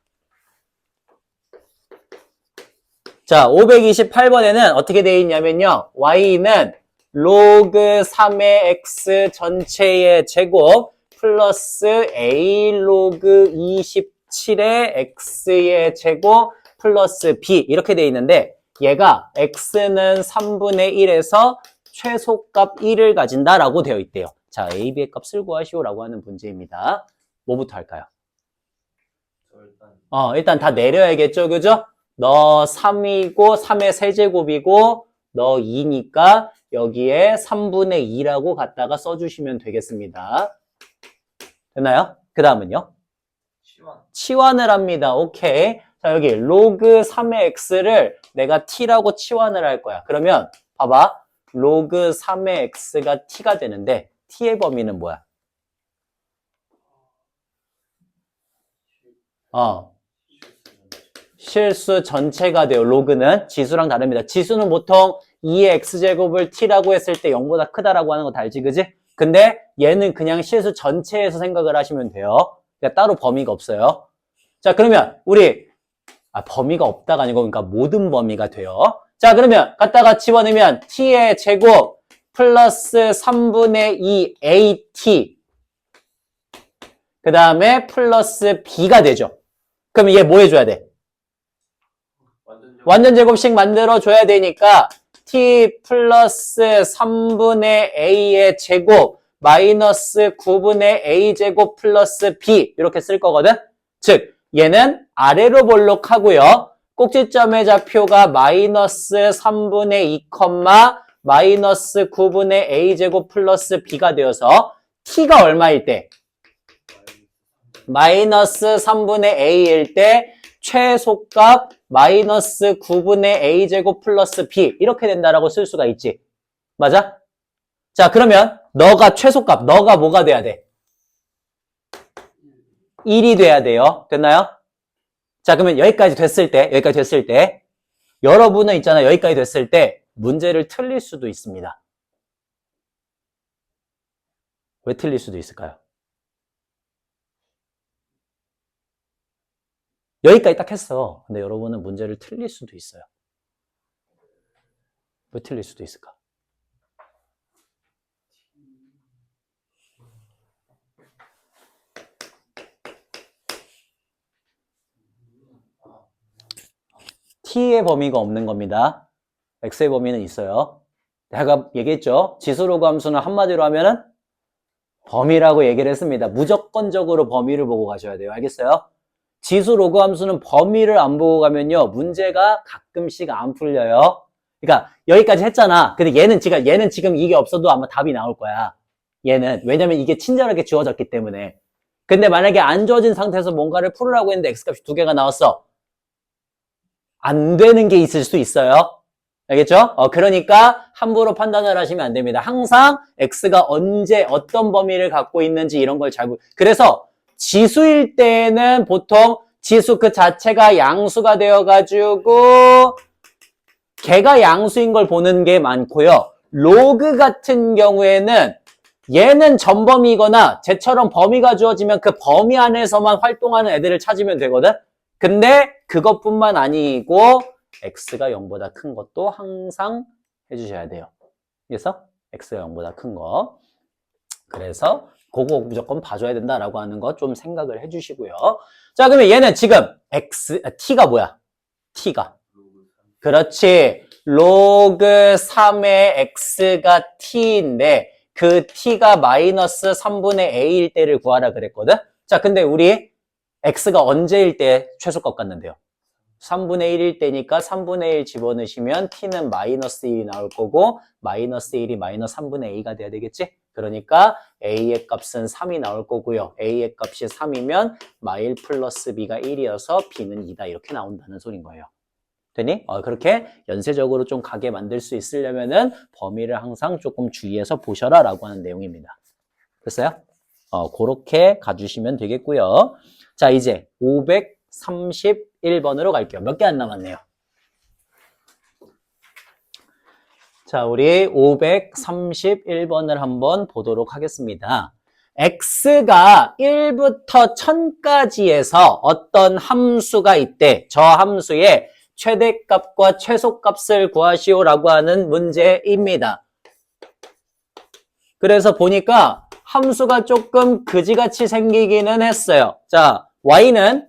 자, 528번에는 어떻게 되어 있냐면요. y는 로그 3의 x 전체의 제곱 플러스 a 로그 27의 x의 제곱 플러스 b 이렇게 되어 있는데 얘가 x는 3분의 1에서 최소값 1을 가진다라고 되어 있대요. 자, a, b의 값을 구하시오라고 하는 문제입니다. 뭐부터 할까요? 일단 다 내려야겠죠, 그죠? 너 3이고 3의 세제곱이고 너 2니까 여기에 3분의 2라고 갖다가 써주시면 되겠습니다. 됐나요? 그 다음은요? 치환을 합니다. 오케이. 자, 여기 로그 3의 x를 내가 t라고 치환을 할 거야. 그러면 봐봐. 로그 3의 x가 t가 되는데 t의 범위는 뭐야? 실수 전체가 돼요. 로그는 지수랑 다릅니다. 지수는 보통 2의 x제곱을 t라고 했을 때 0보다 크다라고 하는 거 다 알지, 그지? 근데 얘는 그냥 실수 전체에서 생각을 하시면 돼요. 그러니까 따로 범위가 없어요. 자, 그러면 우리 범위가 없다가 아니고 그러니까 모든 범위가 돼요. 자, 그러면 갖다가 집어넣으면 t의 제곱 플러스 3분의 2 at 그 다음에 플러스 b가 되죠. 그러면 얘 뭐 해줘야 돼? 완전 제곱식 만들어줘야 되니까 t 플러스 3분의 a의 제곱 마이너스 9분의 a 제곱 플러스 b 이렇게 쓸 거거든. 즉 얘는 아래로 볼록하고요. 꼭지점의 좌표가 마이너스 3분의 2, 마이너스 9분의 a 제곱 플러스 b가 되어서 t가 얼마일 때? 마이너스 3분의 a일 때 최소값 마이너스 9분의 a제곱 플러스 b 이렇게 된다라고 쓸 수가 있지. 맞아? 자, 그러면 너가 최소값, 너가 뭐가 돼야 돼? 1이 돼야 돼요. 됐나요? 자, 그러면 여기까지 됐을 때 여러분은 있잖아요. 여기까지 됐을 때 문제를 틀릴 수도 있습니다. 왜 틀릴 수도 있을까요? 여기까지 딱 했어. 근데 여러분은 문제를 틀릴 수도 있어요. 왜 틀릴 수도 있을까? t의 범위가 없는 겁니다. x의 범위는 있어요. 내가 얘기했죠. 지수로그 함수는 한마디로 하면은 범위라고 얘기를 했습니다. 무조건적으로 범위를 보고 가셔야 돼요. 알겠어요? 지수 로그 함수는 범위를 안 보고 가면요. 문제가 가끔씩 안 풀려요. 그러니까 여기까지 했잖아. 근데 얘는 지금 이게 없어도 아마 답이 나올 거야. 얘는. 왜냐면 이게 친절하게 주어졌기 때문에. 근데 만약에 안 주어진 상태에서 뭔가를 풀으라고 했는데 x값이 2개가 나왔어. 안 되는 게 있을 수 있어요. 알겠죠? 그러니까 함부로 판단을 하시면 안 됩니다. 항상 x가 언제 어떤 범위를 갖고 있는지 이런 걸 잘 그래서 지수일 때는 보통 지수 그 자체가 양수가 되어가지고 걔가 양수인 걸 보는 게 많고요. 로그 같은 경우에는 얘는 전범위거나 쟤처럼 범위가 주어지면 그 범위 안에서만 활동하는 애들을 찾으면 되거든. 근데 그것뿐만 아니고 x가 0보다 큰 것도 항상 해주셔야 돼요. 그래서 x가 0보다 큰 거. 그래서 그거 무조건 봐줘야 된다라고 하는 거 좀 생각을 해주시고요. 자, 그러면 얘는 지금 t가 뭐야? t가. 그렇지. 로그 3의 x가 t인데 그 t가 마이너스 3분의 a일 때를 구하라 그랬거든? 자, 근데 우리 x가 언제일 때 최소값 같는데요? 3분의 1일 때니까 3분의 1 집어넣으시면 t는 마이너스 1이 나올 거고 마이너스 1이 마이너스 3분의 a가 돼야 되겠지? 그러니까 a의 값은 3이 나올 거고요. a의 값이 3이면 마일 플러스 b가 1이어서 b는 2다 이렇게 나온다는 소린 거예요. 되니? 그렇게 연쇄적으로 좀 가게 만들 수 있으려면은 범위를 항상 조금 주의해서 보셔라 라고 하는 내용입니다. 됐어요? 그렇게 가주시면 되겠고요. 자, 이제 531번으로 갈게요. 몇 개 안 남았네요. 자, 우리 531번을 한번 보도록 하겠습니다. x가 1부터 1000까지에서 어떤 함수가 있대. 저 함수의 최대값과 최소값을 구하시오라고 하는 문제입니다. 그래서 보니까 함수가 조금 그지같이 생기기는 했어요. 자, y는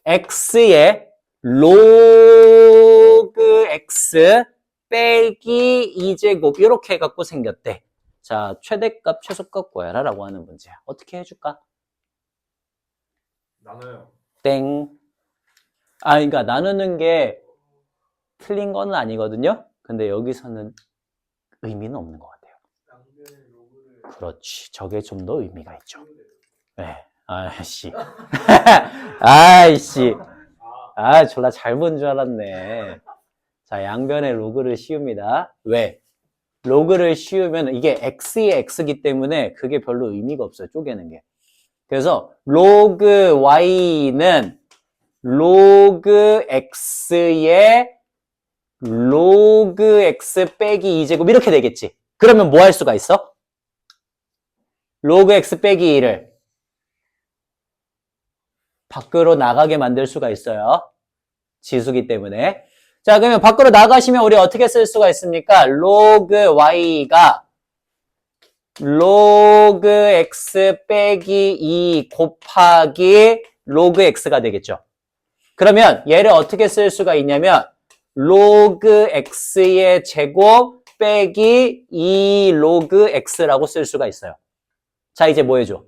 x의 로그 x 빼기 2제곱 이렇게 해갖고 생겼대. 자, 최대값, 최소값 구해라 라고 하는 문제야. 어떻게 해줄까?
나눠요.
땡. 그러니까 나누는 게 틀린 건 아니거든요. 근데 여기서는 의미는 없는 것 같아요.
양변의 로그를
그렇지. 저게 좀 더 의미가 있죠. 네. 아이씨. 아이씨. 졸라 잘 본 줄 알았네. 자, 양변의 로그를 씌웁니다. 왜? 로그를 씌우면 이게 x의 x이기 때문에 그게 별로 의미가 없어요. 쪼개는 게. 그래서 로그 y는 로그 x의 로그 x 빼기 2제곱 이렇게 되겠지. 그러면 뭐 할 수가 있어? 로그 x 빼기 2를 밖으로 나가게 만들 수가 있어요. 지수기 때문에. 자, 그러면 밖으로 나가시면 우리 어떻게 쓸 수가 있습니까? 로그 y가 로그 x 빼기 2 곱하기 로그 x가 되겠죠. 그러면 얘를 어떻게 쓸 수가 있냐면 로그 x의 제곱 빼기 2 로그 x라고 쓸 수가 있어요. 자, 이제 뭐 해줘?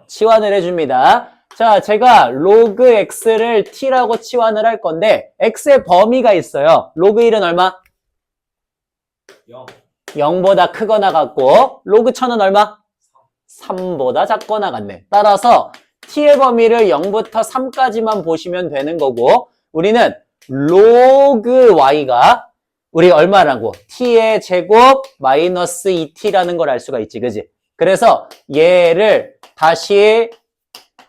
치환을 해줍니다. 자, 제가 로그 x를 t라고 치환을 할 건데 x의 범위가 있어요. 로그 1은 얼마?
0.
0보다 크거나 같고 로그 1000은 얼마? 3보다 작거나 같네. 따라서 t의 범위를 0부터 3까지만 보시면 되는 거고 우리는 로그 y가 우리 얼마라고? t의 제곱 마이너스 2t라는 걸 알 수가 있지, 그지? 그래서 얘를 다시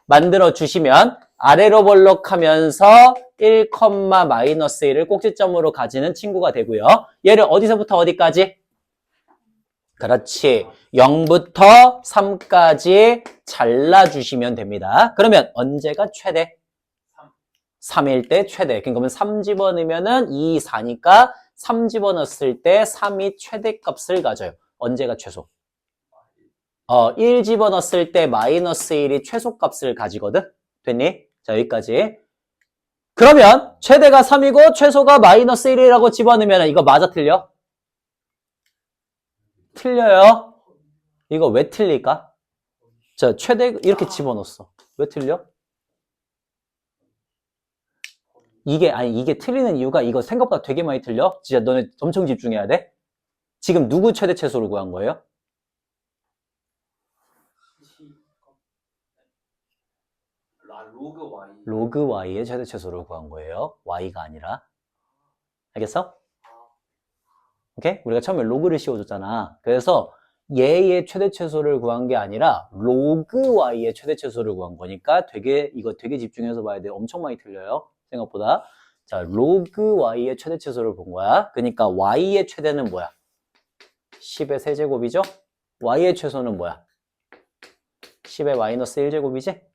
만들어 주시면 아래로 볼록하면서 1, 마이너스 1을 꼭지점으로 가지는 친구가 되고요. 얘를 어디서부터 어디까지? 그렇지. 0부터 3까지 잘라주시면 됩니다. 그러면 언제가 최대? 3일 때 최대. 그러면 3 집어넣으면 2, 4니까 3 집어넣었을 때 3이 최대값을 가져요. 언제가 최소? 1 집어넣었을 때 마이너스 1이 최소값을 가지거든? 됐니? 자, 여기까지. 그러면 최대가 3이고 최소가 마이너스 1이라고 집어넣으면 이거 맞아 틀려? 틀려요? 이거 왜 틀릴까? 자, 최대 이렇게 집어넣었어. 왜 틀려? 이게 틀리는 이유가 이거 생각보다 되게 많이 틀려? 진짜 너네 엄청 집중해야 돼? 지금 누구 최대 최소를 구한 거예요?
로그 y.
로그 y의 최대 최소를 구한 거예요. y가 아니라. 알겠어? 오케이? 우리가 처음에 로그를 씌워줬잖아. 그래서 얘의 최대 최소를 구한 게 아니라 로그 y의 최대 최소를 구한 거니까 이거 되게 집중해서 봐야 돼. 엄청 많이 틀려요. 생각보다. 자, 로그 y의 최대 최소를 본 거야. 그러니까 y의 최대는 뭐야? 10의 세제곱이죠? y의 최소는 뭐야? 10의 마이너스 1제곱이지?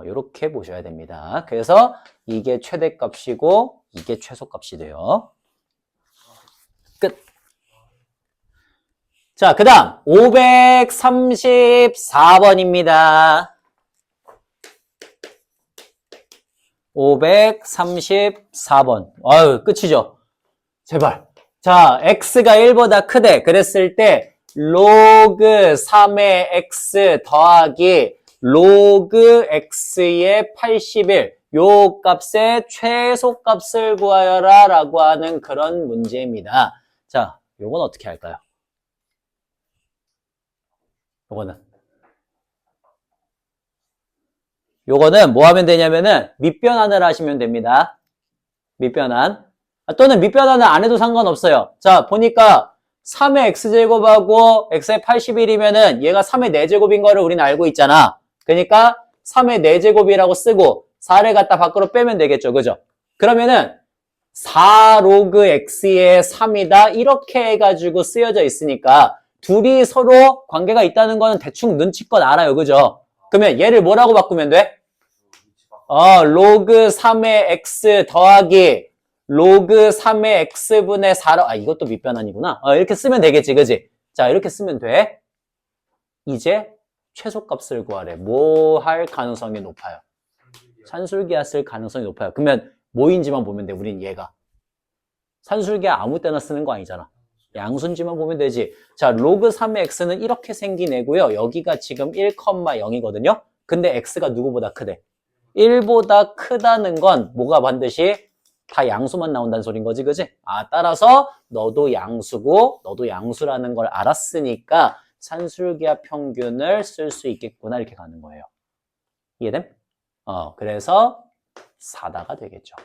요렇게 보셔야 됩니다. 그래서 이게 최대값이고 이게 최소값이 돼요. 끝. 자, 그 다음 534번입니다. 534번. 아유, 끝이죠? 제발. 자, x가 1보다 크대. 그랬을 때 로그 3의 x 더하기 로그 x의 81. 요 값의 최소값을 구하여라 라고 하는 그런 문제입니다. 자, 요건 어떻게 할까요? 요거는 뭐 하면 되냐면은 밑변환을 하시면 됩니다. 밑변환. 또는 밑변환을 안 해도 상관없어요. 자, 보니까 3의 x제곱하고 x의 81이면은 얘가 3의 4제곱인 거를 우리는 알고 있잖아. 그러니까 3의 4제곱이라고 쓰고 4를 갖다 밖으로 빼면 되겠죠. 그죠? 그러면은 4 로그 x의 3이다. 이렇게 해가지고 쓰여져 있으니까 둘이 서로 관계가 있다는 거는 대충 눈치껏 알아요. 그죠? 그러면 얘를 뭐라고 바꾸면 돼? 로그 3의 x 더하기 로그 3의 x분의 4로, 이것도 밑변환이구나. 이렇게 쓰면 되겠지, 그지? 자, 이렇게 쓰면 돼. 이제 최소값을 구하래. 뭐 할 가능성이 높아요? 산술기하 쓸 가능성이 높아요. 그러면 뭐인지만 보면 돼, 우린 얘가. 산술기하 아무 때나 쓰는 거 아니잖아. 양수인지만 보면 되지. 자, 로그 3의 x는 이렇게 생긴 애고요. 여기가 지금 1,0이거든요. 근데 x가 누구보다 크대? 1보다 크다는 건 뭐가 반드시 다 양수만 나온다는 소린 거지, 그지? 따라서 너도 양수고 너도 양수라는 걸 알았으니까 산술기하 평균을 쓸 수 있겠구나 이렇게 가는 거예요. 이해됨? 그래서 4다가 되겠죠.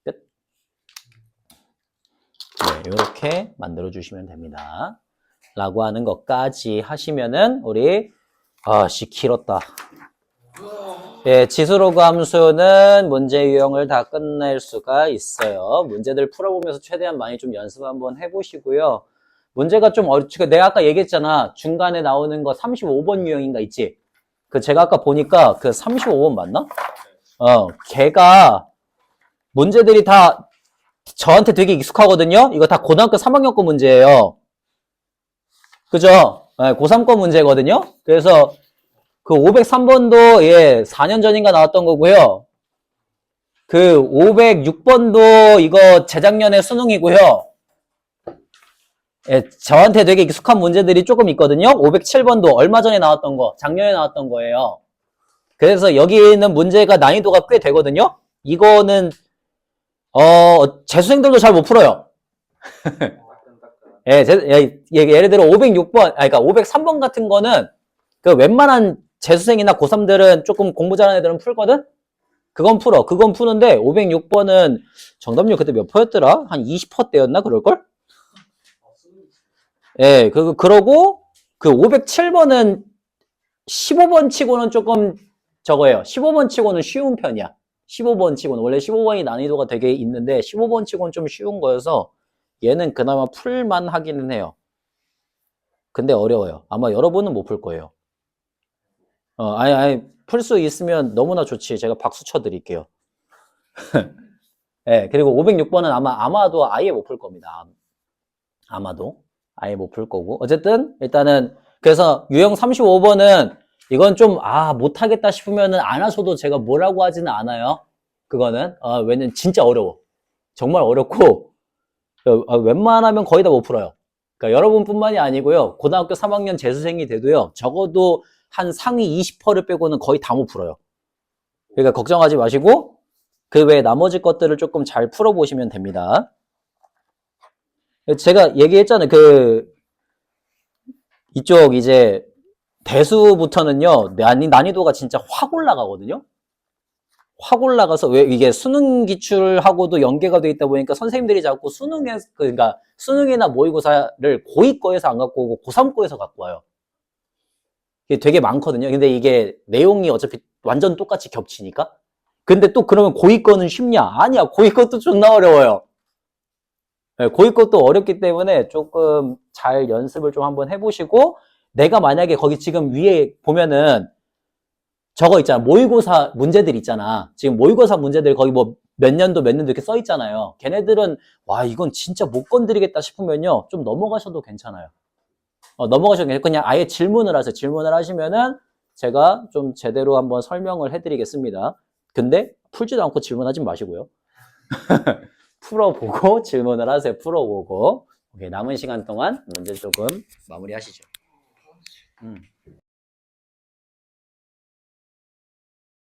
끝. 네, 이렇게 만들어 주시면 됩니다. 라고 하는 것까지 하시면은 우리 길었다. 예, 지수로그 함수는 문제 유형을 다 끝낼 수가 있어요. 문제들 풀어보면서 최대한 많이 좀 연습 한번 해보시고요. 문제가 좀 내가 아까 얘기했잖아. 중간에 나오는 거 35번 유형인가 있지? 제가 아까 보니까 그 35번 맞나? 걔가 문제들이 다 저한테 되게 익숙하거든요? 이거 다 고등학교 3학년 거 문제예요. 그죠? 네, 고3 거 문제거든요? 그래서 그 503번도 4년 전인가 나왔던 거고요. 그 506번도 이거 재작년에 수능이고요. 예, 저한테 되게 익숙한 문제들이 조금 있거든요. 507번도 얼마 전에 나왔던 거, 작년에 나왔던 거예요. 그래서 여기 있는 문제가 난이도가 꽤 되거든요. 이거는 재수생들도 잘 못 풀어요. 예를 들어 506번, 그러니까 503번 같은 거는 그 웬만한 재수생이나 고3들은 조금 공부 잘하는 애들은 풀거든? 그건 풀어. 그건 푸는데 506번은 정답률 그때 몇 %였더라? 한 20%대였나? 그럴걸? 예, 그러고 그 507번은 15번 치고는 조금 저거예요. 15번 치고는 쉬운 편이야. 15번 치고는. 원래 15번이 난이도가 되게 있는데 15번 치고는 좀 쉬운 거여서 얘는 그나마 풀만 하기는 해요. 근데 어려워요. 아마 여러분은 못 풀 거예요. 풀 수 있으면 너무나 좋지. 제가 박수 쳐드릴게요. 예, 그리고 506번은 아마도 아예 못 풀 겁니다. 아마도. 아예 못 풀 거고. 어쨌든, 일단은, 그래서 유형 35번은 이건 좀, 못하겠다 싶으면은 안 하셔도 제가 뭐라고 하지는 않아요. 그거는. 왜냐면 진짜 어려워. 정말 어렵고, 웬만하면 거의 다 못 풀어요. 그러니까 여러분뿐만이 아니고요. 고등학교 3학년 재수생이 돼도요. 적어도 한 상위 20%를 빼고는 거의 다 못 풀어요. 그러니까 걱정하지 마시고 그 외에 나머지 것들을 조금 잘 풀어보시면 됩니다. 제가 얘기했잖아요. 이쪽 이제 대수부터는요. 난이도가 진짜 확 올라가거든요. 확 올라가서 왜 이게 수능 기출하고도 연계가 돼 있다 보니까 선생님들이 자꾸 그러니까 수능이나 모의고사를 고2 거에서 안 갖고 오고 고3 거에서 갖고 와요. 이게 되게 많거든요. 근데 이게 내용이 어차피 완전 똑같이 겹치니까. 근데 또 그러면 고2 거는 쉽냐? 아니야. 고2 것도 존나 어려워요. 고2 것도 어렵기 때문에 조금 잘 연습을 좀 한번 해보시고 내가 만약에 거기 지금 위에 보면은 저거 있잖아. 모의고사 문제들 있잖아. 지금 모의고사 문제들 거기 뭐 몇 년도 이렇게 써 있잖아요. 걔네들은 와 이건 진짜 못 건드리겠다 싶으면요. 좀 넘어가셔도 괜찮아요. 넘어가셔도 괜찮아요. 그냥 아예 질문을 하세요. 질문을 하시면은 제가 좀 제대로 한번 설명을 해드리겠습니다. 근데 풀지도 않고 질문하지 마시고요. 풀어보고 질문을 하세요. 풀어보고. 오케이, 남은 시간 동안 문제 조금 마무리하시죠.